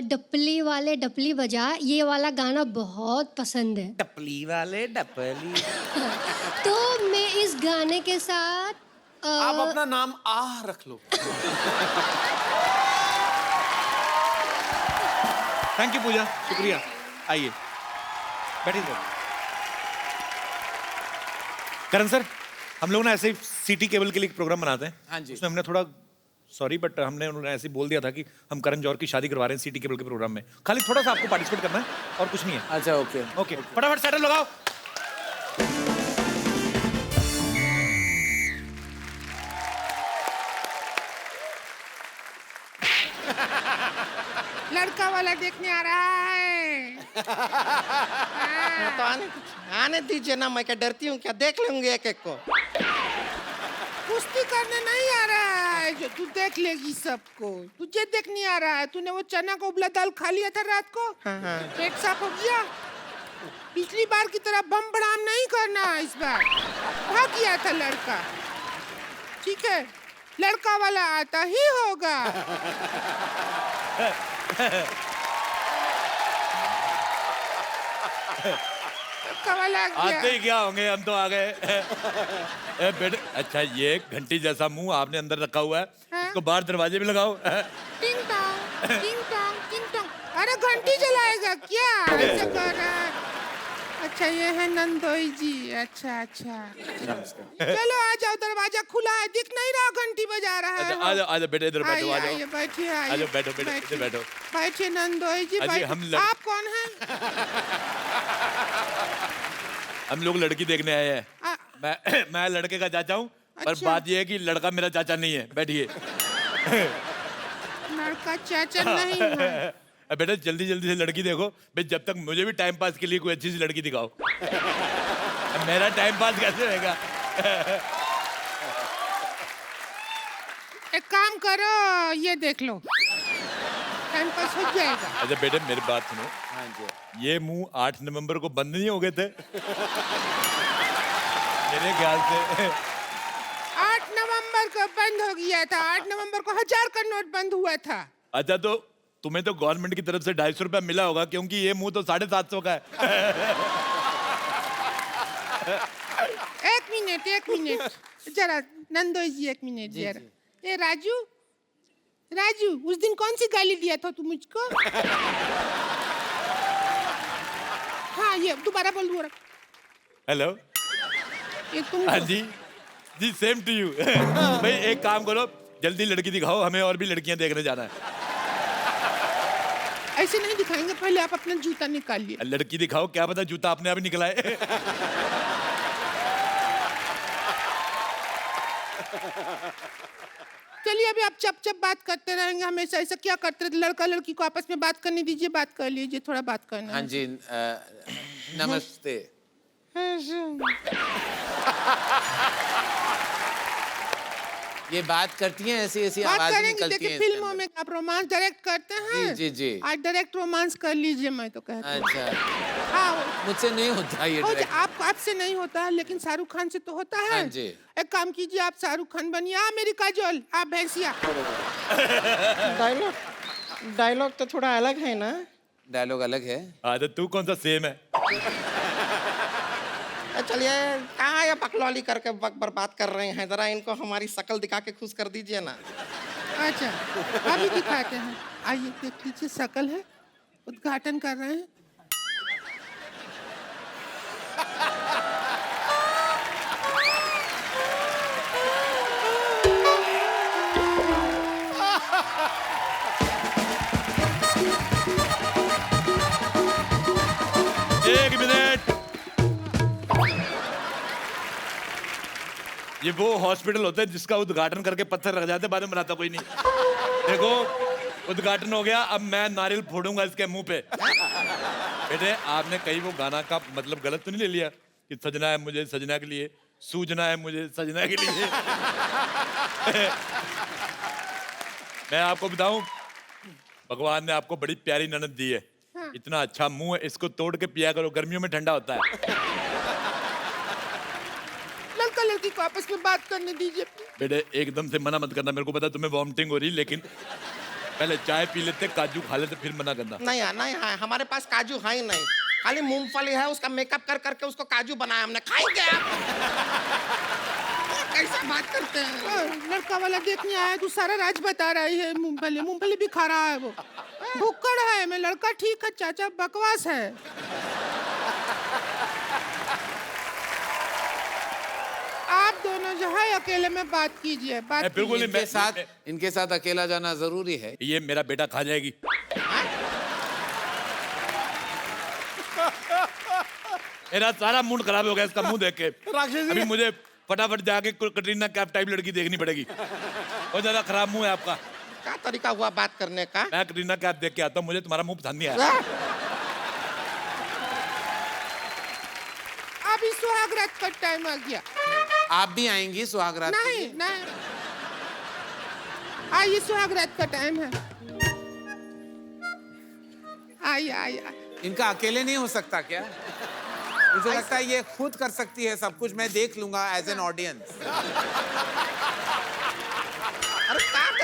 डपली वाले डपली बजा ये वाला गाना बहुत पसंद है। डपली वाले डपली। तो मैं इस गाने के साथ आप अपना नाम आह रख लो। थैंक यू पूजा, शुक्रिया। आइए बैठिए सर। करण सर, हम लोग ना ऐसे ही सिटी केबल के लिए एक प्रोग्राम बनाते हैं। हाँ जी। उसमें हमने थोड़ा सॉरी बट हमने उन्होंने ऐसे ही बोल दिया था कि हम करण जौहर की शादी करवा रहे हैं सिटी केबल के प्रोग्राम में। खाली थोड़ा सा आपको पार्टिसिपेट करना है और कुछ नहीं है। अच्छा ओके। ओके फटाफट सेटल लगाओ। लड़का वाला देखने आ रहा है। तो आने दीजिए ना, मैं क्या डरती हूँ क्या? देख लेंगे एक एक को। कुश्ती करने नहीं आ रहा है जो तू देख लेगी सबको। तुझे देखने आ रहा है। तूने वो चना का उबला दाल खा लिया था रात को, पेट साफ हो गया। पिछली बार की तरह बम बड़ाम नहीं करना इस बार। भाग गया था लड़का, ठीक है? लड़का वाला आता ही होगा। लड़का वाला आ गया। आते ही क्या होंगे, हम तो आ गए। बेटे अच्छा, ये घंटी जैसा मुंह आपने अंदर रखा हुआ है, हाँ? इसको बाहर दरवाजे में लगाओ। टिंग टॉन्ग, टिंग टॉन्ग, टिंग टॉन्ग। अरे घंटी जलाएगा क्या? ऐसे कर रहा है। अच्छा ये है नंदोई जी। अच्छा अच्छा चलो आ जाओ, दरवाजा खुला है, दिख नहीं रहा घंटी बजा रहा है। अच्छा आ जाओ, आ जाओ बेटे, इधर बैठो, आ जाओ। आइए बैठिए, आ आइए जाओ, बैठो बेटे, इधर बैठो। बैठिए नंदोई जी, अजी, हम बैठिए। आप कौन हैं? हम लोग लड़की देखने आए हैं। मैं लड़के का चाचा हूँ, पर अच्छा। बात ये है कि लड़का मेरा चाचा नहीं है। बैठिए। लड़का चाचा नहीं है। बेटा जल्दी जल्दी से लड़की देखो भाई, जब तक मुझे भी टाइम पास के लिए कोई अच्छी सी लड़की दिखाओ। मेरा टाइम पास कैसे होगा? एक काम करो, ये देख लो, टाइम पास हो जाएगा। अच्छा बेटे मेरी बात सुनो, हाँ जी। ये मुंह 8 नवंबर को बंद नहीं हो गए थे? मेरे ख्याल से 8 नवंबर को बंद हो गया था। 8 नवंबर को 1000 का नोट बंद हुआ था। अच्छा तो तुम्हें तो गवर्नमेंट की तरफ से 250 रुपया मिला होगा, क्योंकि ये मुंह तो 750 का है। एक मिनट जरा नंदोई जी, एक मिनट जरा। ये राजू, राजू उस दिन कौन सी गाली दिया था तू मुझको? हाँ ये दोबारा बोल दो। हेलो, ये तुम हाँ जी जी, सेम टू यू। भाई एक काम करो, जल्दी लड़की दिखाओ, हमें और भी लड़कियां देखने जाना है। ऐसे नहीं दिखाएंगे, पहले आप अपना जूता निकालिए। लड़की दिखाओ, क्या पता जूता अपने आप ही निकला है। चलिए अभी आप चप चप बात करते रहेंगे हमेशा। ऐसा क्या करते रहते? लड़का लड़की को आपस में बात करने दीजिए, बात कर लीजिए, थोड़ा बात करना। हाँ जी। नमस्ते। ये बात करती हैं ऐसी ऐसी बात आवाजें करेंगे। निकलती देखिए हैं फिल्मों में आप रोमांस डायरेक्ट करते हैं। जी जी जी। आज डायरेक्ट रोमांस कर लीजिए, मैं तो कहती हूँ। अच्छा, हाँ मुझसे नहीं होता ये हो direct। आपसे नहीं होता है, लेकिन शाहरुख खान से तो होता है। हाँ जी। एक काम कीजिए, आप शाहरुख खान बनिए। मेरी काजोल, आप भैंसिया। डायलॉग तो थोड़ा अलग है ना? डायलॉग अलग है। हाँ तो तू कौन सा सेम है? चलिए, कहाँ ये बकलौली करके वक्त बर्बाद कर रहे हैं? जरा इनको हमारी शक्ल दिखा के खुश कर दीजिए ना। अच्छा अभी दिखाते हैं, आइए देख लीजिए। शकल है, उद्घाटन कर रहे हैं। एक मिनट, ये वो हॉस्पिटल होता है जिसका उद्घाटन करके पत्थर रख जाते, बाद में बनाता कोई नहीं। देखो उद्घाटन हो गया, अब मैं नारियल फोड़ूंगा इसके मुंह पे। बेटे आपने कहीं वो गाना का मतलब गलत तो नहीं ले लिया कि सजना है मुझे सजना के लिए, सूजना है मुझे सजना के लिए? मैं आपको बताऊं, भगवान ने आपको बड़ी प्यारी ननद दी है। हाँ। इतना अच्छा मुंह है, इसको तोड़ के पिया करो, गर्मियों में ठंडा होता है। लड़का लड़की को आपस में बात करने दीजिए। बेटे एकदम से मना मत करना, मेरे को पता तुम्हें वॉमिटिंग हो रही, लेकिन पहले चाय पी लेते, काजू खा लेते, फिर मना करना। नहीं है, नहीं है, हमारे पास काजू है ही नहीं, खाली मूंगफली है, उसका मेकअप कर करके उसको काजू बनाया हमने। खाएंगे आप? कैसा बात करते हैं? लड़का वाला देखने आया तू सारा राज बता रही है। मूंगफली मूंगफली भी खा रहा है वो। भुक्कड़ है। मैं लड़का ठीक है, चाचा बकवास है। आप दोनों जो है अकेले में बात कीजिए। बात बिल्कुल इनके साथ अकेला जाना जरूरी है। ये मेरा बेटा खा जाएगी। मेरा सारा मूड खराब हो गया इसका मुंह देख के। अभी मुझे फटाफट जाके कटरीना कैफ टाइप लड़की देखनी पड़ेगी। बहुत ज्यादा खराब मुंह है आपका। क्या तरीका हुआ बात करने का? मैं कटरीना कैफ देख के आता हूँ, मुझे तुम्हारा मुंह पसंद नहीं आया। अभी सुहाग रात का टाइम आ गया। आप भी आएंगी सुहाग रात? नहीं नहीं, आइए सुहाग रात का टाइम है। आइए आइए। इनका अकेले नहीं हो सकता क्या? मुझे लगता है ये खुद कर सकती है सब कुछ, मैं देख लूंगा एज एन ऑडियंस।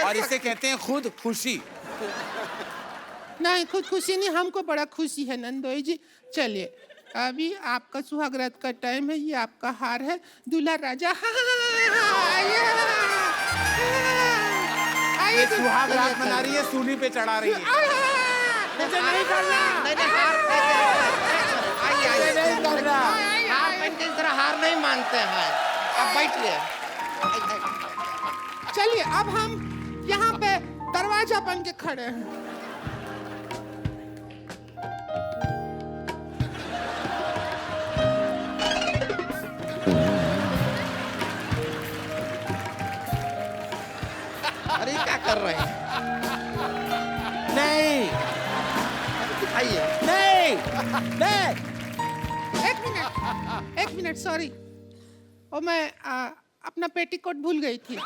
और इसे कहते हैं खुद खुशी। नहीं, खुद खुशी नहीं, हमको बड़ा खुशी है नंदोई जी। चलिए अभी आपका सुहागरात का टाइम है। ये आपका हार है, दूल्हा राजा। ये सुहागरात मना रही है, सूली पे चढ़ा रही है। मुझे नहीं करना। नहीं करना। हार पहन के इस तरह हार नहीं मानते हैं। अब बैठिए। चलिए अब हम यहाँ पे दरवाजा बन के खड़े हैं। अरे क्या कर रहे हैं? नहीं आइए। नहीं नहीं। एक मिनट सॉरी। और मैं अपना पेटीकोट भूल गई थी।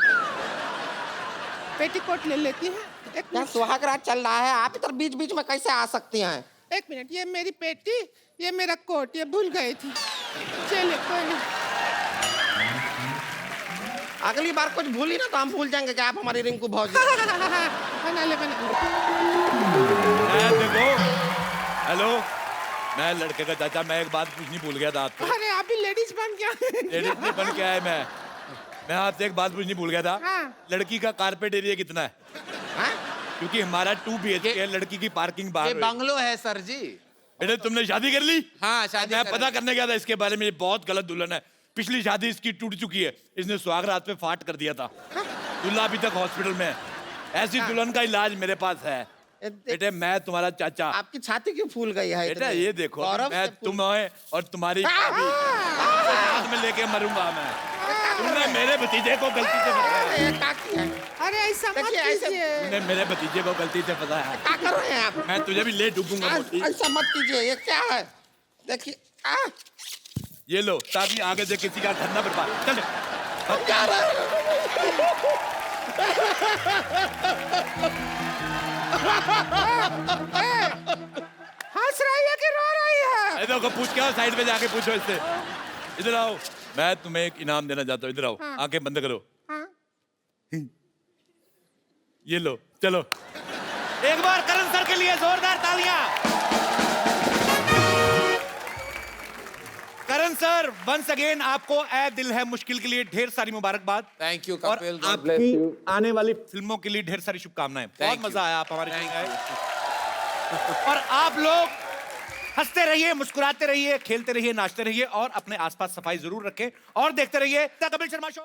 पेटीकोट ले लेती हूँ। क्या सुहागरात चल रहा है? आप इधर बीच बीच में कैसे आ सकती हैं? एक मिनट, ये मेरी पेटी, ये मेरा कोट, ये भूल गई थी। चलिए कोई नहीं। अगली बार कुछ भूली ना तो हम भूल जाएंगे कि आप हमारी रिंकू भौजी। बना ले बना ले। देखो, हेलो, मैं लड़के का चाचा, मैं एक बात पूछनी भूल गया था आपको। अरे आप भी लेडीज बन गया। लेडीज नहीं बन के आए मैं आपसे एक बात पूछनी भूल गया था। हाँ। लड़की का कारपेट एरिया कितना है? हाँ? क्योंकि हमारा 2 BHK है, लड़की की पार्किंग बाहर। ये बंगलो है सर जी। बेटे तुमने शादी कर ली? हाँ शादी। मैं पता करने गया था इसके बारे में, ये बहुत गलत दुल्हन है। पिछली शादी इसकी टूट चुकी है, इसने सुहाग रात पे फाट कर दिया था। दूल्हा अभी तक हॉस्पिटल में है। ऐसी दुल्हन का इलाज मेरे पास है। बेटे मैं तुम्हारा चाचा। आपकी छाती क्यों फूल गई है? बेटा ये देखो, मैं तुम्हें और तुम्हारी साथ में लेके मरूंगा मैं। तुमने मेरे भतीजे को गलती से फंसाया। अरे ऐसा मत कीजिए। तुमने मेरे भतीजे को गलती से फंसाया। क्या कर रहे हैं आप? मैं तुझे भी ले डूबूंगा। ऐसा मत कीजिए। ये क्या है? देखिए ये लो, ताकि आगे से किसी का घर ना बर्बाद। चल क्या हंस रही है कि रो रही है? देखो पूछ के आओ, साइड में जाके पूछो इससे। इधर आओ, मैं तुम्हें एक इनाम देना चाहता हूँ। इधर आओ। हाँ। आंखें बंद करो। हाँ। ये लो, चलो। एक बार करण सर के लिए जोरदार तालियां। करण सर वंस अगेन आपको ए दिल है मुश्किल के लिए ढेर सारी मुबारकबाद। थैंक यू और कपिल। आपकी आने वाली फिल्मों के लिए ढेर सारी शुभकामनाएं। बहुत मजा आया, आप हमारे साथ आए। और आप लोग हंसते रहिए, मुस्कुराते रहिए, खेलते रहिए, नाचते रहिए और अपने आसपास सफाई जरूर रखें और देखते रहिए द कपिल शर्मा शो।